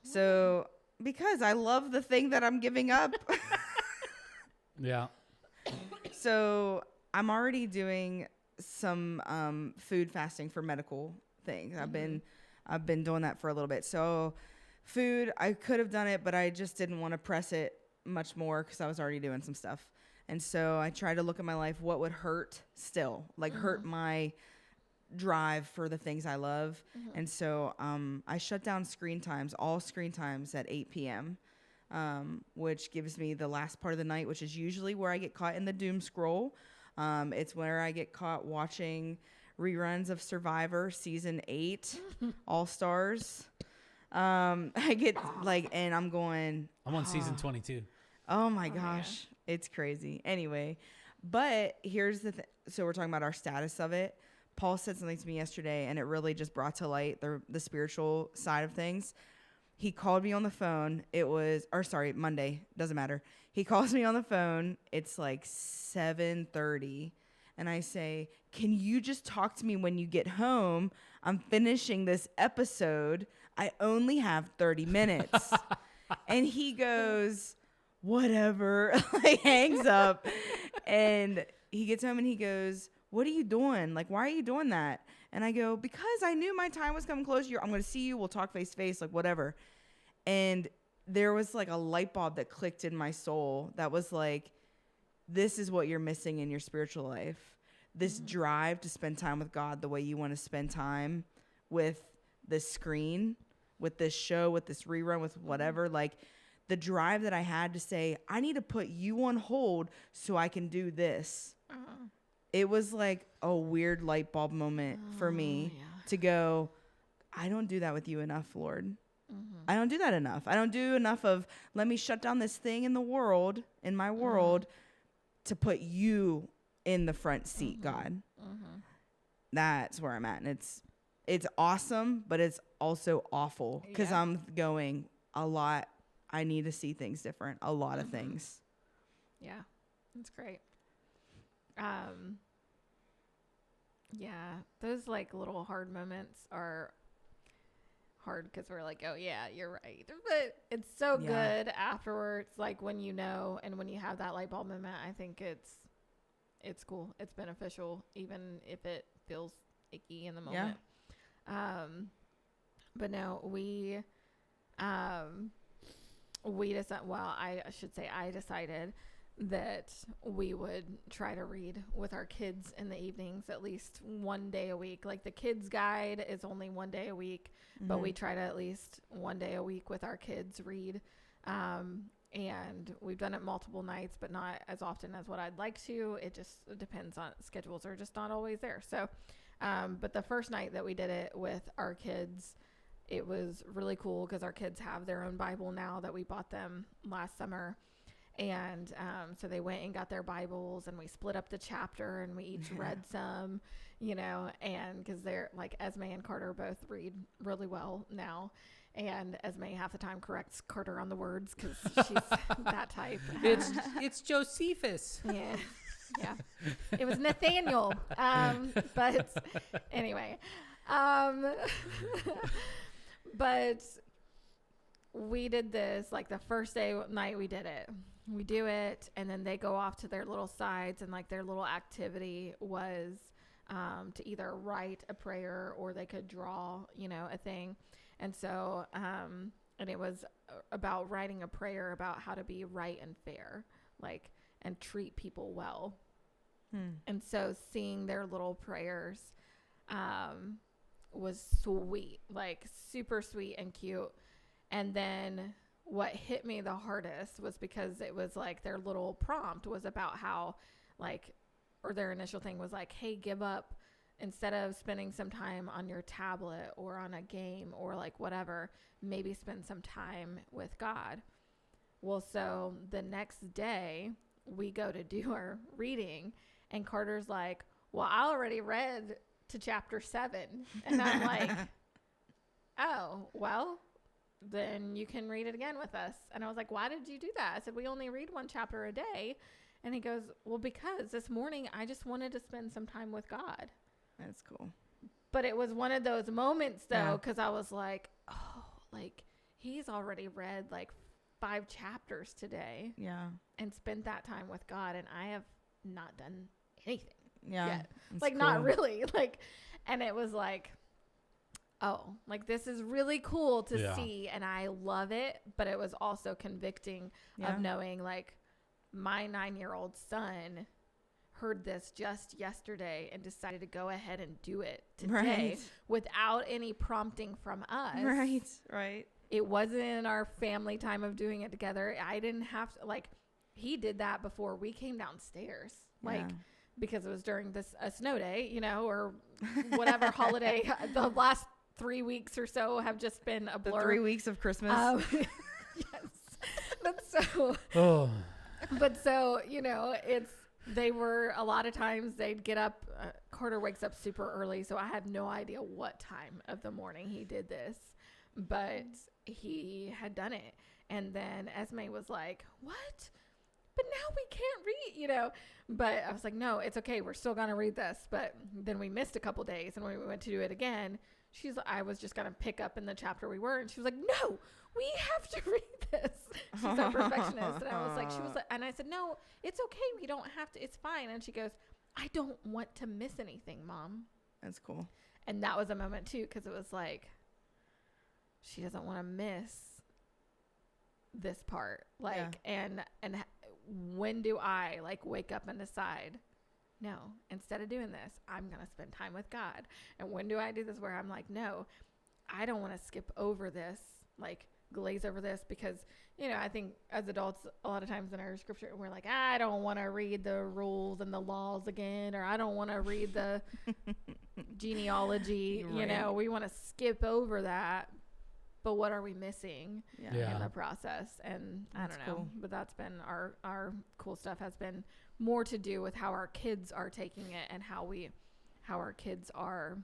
So, because I love the thing that I'm giving up. Yeah. So, I'm already doing some food fasting for medical things. I've been doing that for a little bit. So, food, I could have done it, but I just didn't want to press it much more because I was already doing some stuff. And so I tried to look at my life, what would hurt still, like hurt my drive for the things I love. And so I shut down all screen times at 8 p.m., which gives me the last part of the night, which is usually where I get caught in the doom scroll. It's where I get caught watching reruns of Survivor season 8, All Stars. I get like, and I'm going. I'm on season 22. Oh my gosh. It's crazy. Anyway, but here's the thing. So we're talking about our status of it. Paul said something to me yesterday, and it really just brought to light the spiritual side of things. He called me on the phone. Monday. Doesn't matter. He calls me on the phone. It's like 7:30. And I say, can you just talk to me when you get home? I'm finishing this episode. I only have 30 minutes. And he goes, whatever, like hangs up. And he gets home and he goes, what are you doing? Like, why are you doing that? And I go, because I knew my time was coming close. I'm going to see you. We'll talk face to face, like whatever. And there was like a light bulb that clicked in my soul that was like, this is what you're missing in your spiritual life. This drive to spend time with God the way you want to spend time with this screen, with this show, with this rerun, with whatever. Like, the drive that I had to say, I need to put you on hold so I can do this. It was like a weird light bulb moment for me to go, I don't do that with you enough, Lord. I don't do that enough. I don't do enough of, let me shut down this thing in the world, in my world, to put you in the front seat, God. That's where I'm at. And it's awesome, but it's also awful because I'm going a lot. I need to see things different. A lot of things. Yeah, that's great. Yeah, those like little hard moments are hard because we're like, oh yeah, you're right. But it's so good afterwards, like when you know and when you have that light bulb moment. I think it's cool. It's beneficial, even if it feels icky in the moment. But no, we I decided that we would try to read with our kids in the evenings at least one day a week. Like the kids guide is only one day a week, but we try to at least one day a week with our kids read. And we've done it multiple nights, but not as often as what I'd like to. It just depends on schedules are just not always there. So, but the first night that we did it with our kids, it was really cool because our kids have their own Bible now that we bought them last summer. And so they went and got their Bibles and we split up the chapter and we each read some, and because they're like Esme and Carter both read really well now. And Esme half the time corrects Carter on the words because she's that type. It's Josephus. Yeah. It was Nathaniel. But anyway. But we did this like the first night we did it. We do it, and then they go off to their little sides, and like their little activity was to either write a prayer or they could draw, a thing. And so, and it was about writing a prayer about how to be right and fair, like, and treat people well. And so seeing their little prayers was sweet, like super sweet and cute. And then what hit me the hardest was because it was like their little prompt was about how or their initial thing was like, hey, give up, instead of spending some time on your tablet or on a game or like whatever, maybe spend some time with God. Well, so the next day we go to do our reading, and Carter's like, well, I already read to chapter 7. And I'm like, oh, well, then you can read it again with us. And I was like, why did you do that? I said, we only read 1 chapter a day. And he goes, well, because this morning I just wanted to spend some time with God. That's cool. But it was one of those moments, though, because I was like, oh, like, he's already read like 5 chapters today. Yeah. And spent that time with God. And I have not done anything. Yeah. Yet. Like, cool. Not really. Like, and it was like, oh, like, this is really cool to see. And I love it. But it was also convicting of knowing, like, my 9-year-old son heard this just yesterday and decided to go ahead and do it today without any prompting from us. Right. It wasn't in our family time of doing it together. I didn't have to, like, he did that before we came downstairs. Like, because it was during a snow day, you know, or whatever holiday. The last 3 weeks or so have just been a blur. The 3 weeks of Christmas. Yes. But so, you know, they were, a lot of times they'd get up, Carter wakes up super early, so I have no idea what time of the morning he did this, but he had done it. And then Esme was like, what? But now we can't read, you know, but I was like, no, it's okay. We're still going to read this. But then we missed a couple days, and when we went to do it again, I was just going to pick up in the chapter we were. And she was like, no, we have to read this. She's a perfectionist. And I was like, and I said, no, it's okay. We don't have to. It's fine. And she goes, I don't want to miss anything, Mom. That's cool. And that was a moment too, because it was like, she doesn't want to miss this part. Like, and when do I like wake up and decide, no, instead of doing this, I'm going to spend time with God. And when do I do this where I'm like, no, I don't want to skip over this, like glaze over this, because, you know, I think as adults, a lot of times in our scripture, we're like, I don't want to read the rules and the laws again, or I don't want to read the genealogy, you know, we want to skip over that. But what are we missing in the process? And I don't know, cool. But that's been our cool stuff has been more to do with how our kids are taking it and how our kids are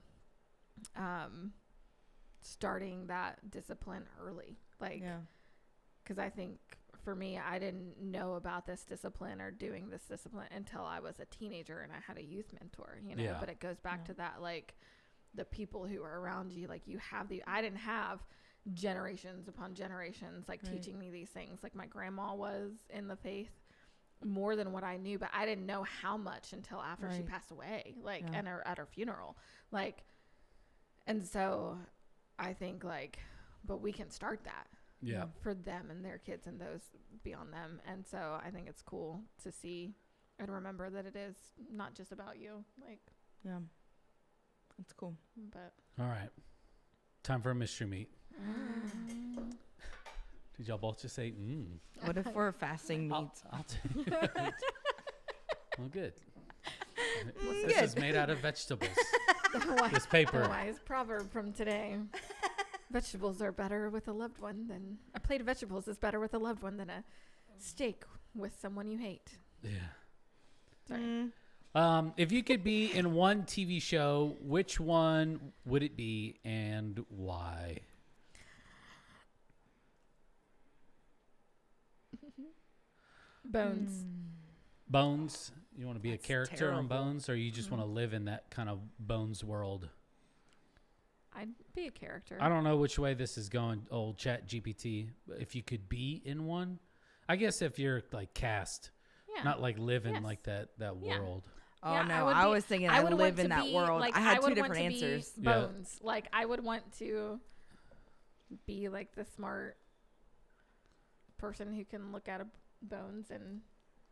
starting that discipline early. Like, because I think for me, I didn't know about this discipline or doing this discipline until I was a teenager and I had a youth mentor, you know, but it goes back to that, like the people who are around you, like you have I didn't have generations upon generations like teaching me these things. Like my grandma was in the faith more than what I knew, but I didn't know how much until after she passed away, like and at her funeral, like. And so I think like, but we can start that for them and their kids and those beyond them. And so I think it's cool to see and remember that it is not just about you, like. That's cool. But all right, time for a mystery meat. Did y'all both just say What if we're fasting meat? I'll do it. Well, good. This is made out of vegetables. This paper. A wise proverb from today. Vegetables are better with a loved one than a plate of vegetables is better with a loved one than a steak with someone you hate. Yeah. Sorry. If you could be in one TV show, which one would it be and why? Bones. Bones? You want to be a character on terrible. Bones, or you just want to live in that kind of Bones world? I'd be a character. I don't know which way this is going, old Chat GPT. If you could be in one, I guess if you're like cast, not like living like that world. Oh no, I was thinking I would live in that world. Like, I had two different answers. Bones. Like I would want to be like the smart person who can look at bones and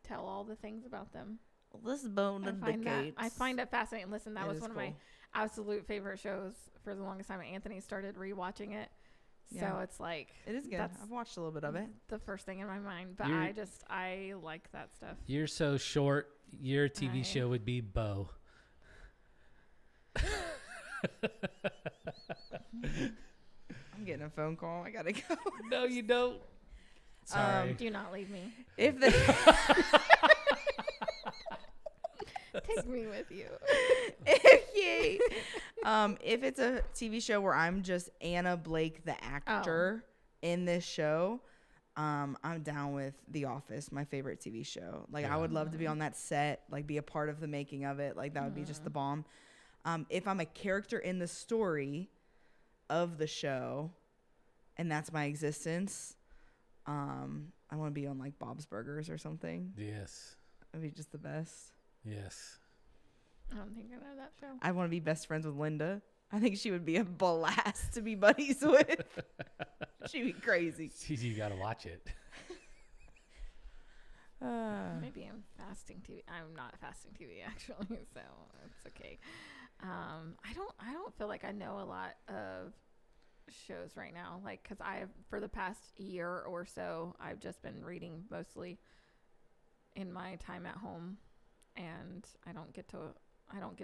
tell all the things about them. Well, this bone indicates. I find it fascinating. Listen, that was one cool. of my absolute favorite shows for the longest time. Anthony started rewatching it. So it's like. It is good. I've watched a little bit of it. The first thing in my mind. But I like that stuff. You're so short. Your TV show would be Bo. I'm getting a phone call. I gotta go. No, you don't. Sorry. Do not leave me. If the Take me with you. If it's a TV show where I'm just Anna Blake, the actor in this show, I'm down with The Office, my favorite TV show. Like, I would love to be on that set, like, be a part of the making of it. Like, that would be just the bomb. If I'm a character in the story of the show, and that's my existence, I want to be on, like, Bob's Burgers or something. Yes. That'd be just the best. Yes. I don't think I know that show. I want to be best friends with Linda. I think she would be a blast to be buddies with. She'd be crazy. You got to watch it. Maybe I'm fasting TV. I'm not fasting TV actually, so it's okay. I don't feel like I know a lot of shows right now, like, because for the past year or so I've just been reading mostly in my time at home, and I don't get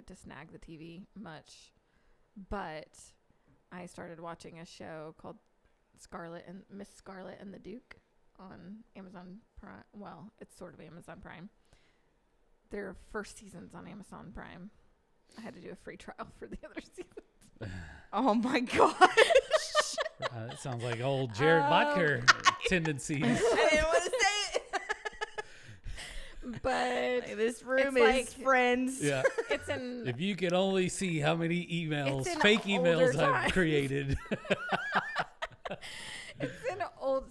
to snag the TV much. But I started watching a show called Miss Scarlet and the Duke on Amazon Prime. Well, it's sort of Amazon Prime. Their first season's on Amazon Prime. I had to do a free trial for the other seasons. Oh my gosh. It sounds like old Jared Butker tendencies. I didn't want to say it. But like, this room is like, friends. Yeah. It's in. If you could only see how many emails, It's in fake older emails I've times. created. It's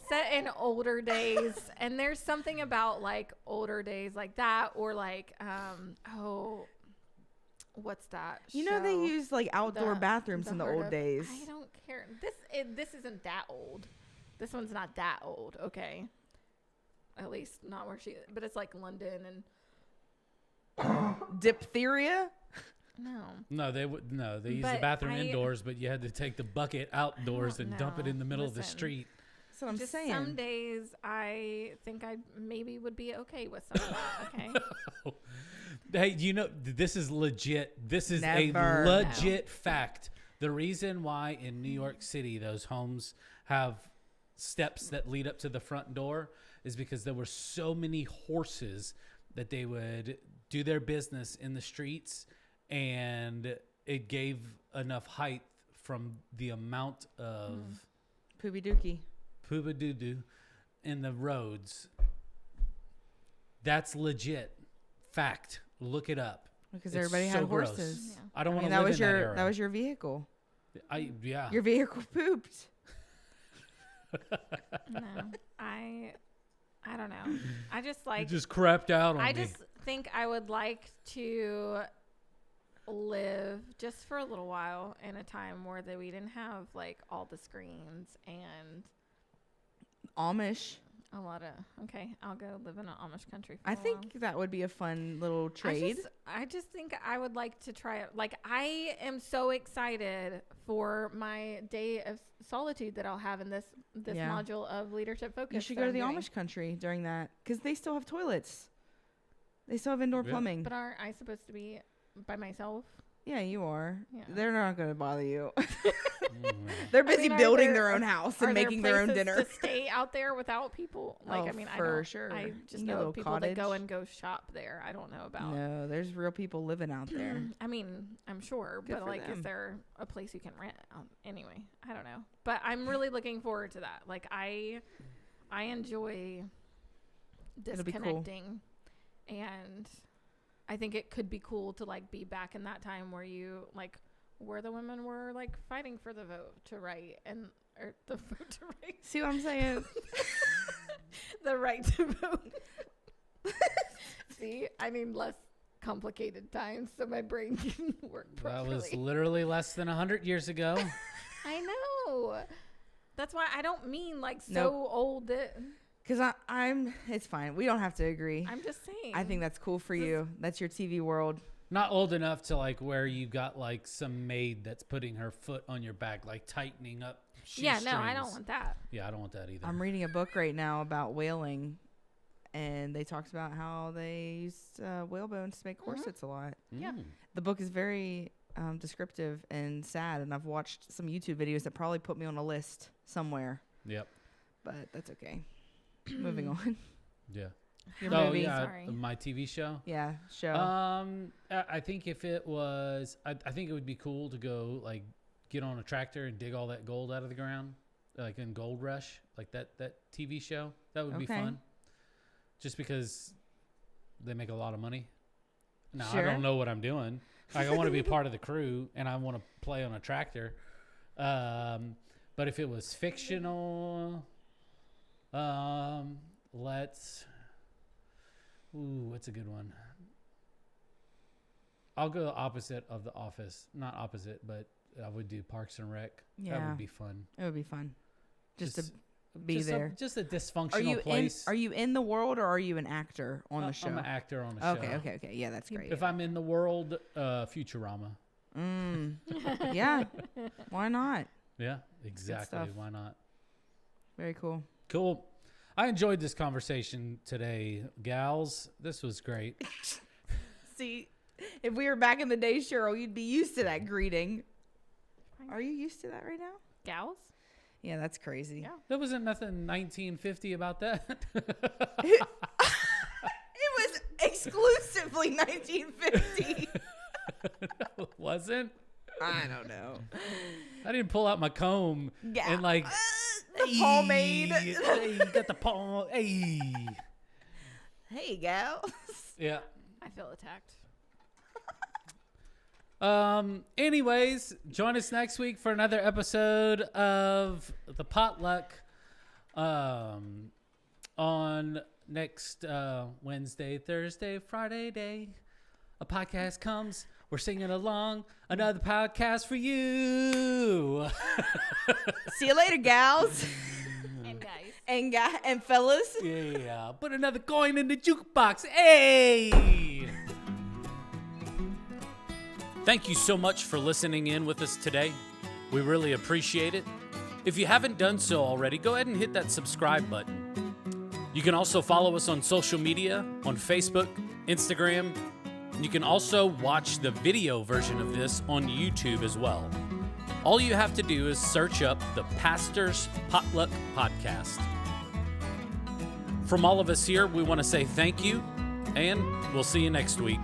set in older days, and there's something about like older days like that, or like what's that? You know, they used like outdoor bathrooms in the Heart old of- days. I don't care. This isn't that old. This one's not that old. Okay, at least not where she. But it's like London and Diphtheria? no. They used the But bathroom indoors, but you had to take the bucket outdoors and dump it know. in the middle of the Listen. street. That's what I'm Just saying. some days I think I maybe would be okay with some of that. Okay. Hey, you know, this is legit. This is Never. a legit fact. The reason why in New York City those homes have steps that lead up to the front door is because there were so many horses that they would do their business in the streets, and it gave enough height from the amount of Poopy dookie. pooba doo doo in the roads. That's legit fact. Look it up. Because It's everybody so had gross. horses. Yeah. I don't I want mean, to that live was in your that era. that was your vehicle. Yeah. Your vehicle pooped. No, I don't know. I just like. It just crapped out on I me. just think I would like to live just for a little while in a time where we didn't have like all the screens and Amish. a lot of. Okay, I'll go live in an Amish country. For I a think while. that would be a fun little trade. I just think I would like to try it. Like, I am so excited for my day of solitude that I'll have in this Yeah. module of leadership focus. You should that go to I'm the doing. Amish country during that because they still have toilets. They still have indoor Yeah. plumbing. But aren't I supposed to be by myself? Yeah, you are. Yeah. They're not going to bother you. Mm. They're busy mean, are building there- their own house Are and making there their own places dinner. to stay out there without people? Like, Oh, I mean, I for don't. sure. I You just can get a know little of people that go cottage. and go shop there. I don't know about. No, there's real people living out there. I mean, I'm sure, Good but for like, is them. there a place you can rent? Anyway, I don't know, but I'm really looking forward to that. Like, I enjoy It'll be cool. disconnecting, and I think it could be cool to like be back in that time where you like where the women were like fighting for the vote to right or the vote to right, See what I'm saying? the right to vote. See, I mean less complicated times, so my brain can work That properly. was literally less than 100 years ago. I know. That's why I don't mean like so Nope. old that Because I'm, it's fine. We don't have to agree. I'm just saying. I think that's cool for you. That's your TV world. Not old enough to like where you got like some maid that's putting her foot on your back, like tightening up. yeah, no, I don't shoestrings. want that. Yeah, I don't want that either. I'm reading a book right now about whaling, and they talked about how they used whale bones to make corsets a lot. Yeah. The book is very descriptive and sad, and I've watched some YouTube videos that probably put me on a list somewhere, Yep. but that's okay. Moving on. Yeah. Your Oh movie. yeah, Sorry. my TV show. Yeah, show. I think if it was, I think it would be cool to go like get on a tractor and dig all that gold out of the ground, like in Gold Rush, like that TV show. That would be Okay. fun. Just because they make a lot of money. Now Sure. I don't know what I'm doing. Like I want to be a part of the crew and I want to play on a tractor. But if it was fictional, what's a good one? I'll go the opposite of The Office. Not opposite, but I would do Parks and Rec. That Yeah. would be fun. It would be fun. Just to be just there. just a dysfunctional Are you place. are you in the world or are you an actor on the show? I'm an actor on the show. Okay. Yeah, that's great. If I'm in the world, Futurama. Yeah. Why not? Yeah, exactly. stuff. Why not? Very cool. Cool. I enjoyed this conversation today, gals. This was great. See, if we were back in the day, Cheryl, you'd be used to that greeting. Are you used to that right now? Gals? Yeah, that's crazy. Yeah. There wasn't nothing 1950 about that. It was exclusively 1950. Wasn't? I don't know. I didn't pull out my comb Yeah. and like The pomade. Hey, you got the palm. Hey. Hey, gal. Yeah. I feel attacked. Anyways, join us next week for another episode of the Potluck. On next Wednesday, Thursday, Friday day, a podcast comes. We're singing along. Another podcast for you. See you later, gals. And guys. and fellas. Yeah. Put another coin in the jukebox. Hey. Thank you so much for listening in with us today. We really appreciate it. If you haven't done so already, go ahead and hit that subscribe button. You can also follow us on social media, on Facebook, Instagram, and you can also watch the video version of this on YouTube as well. All you have to do is search up the Pastor's Potluck Podcast. From all of us here, we want to say thank you, and we'll see you next week.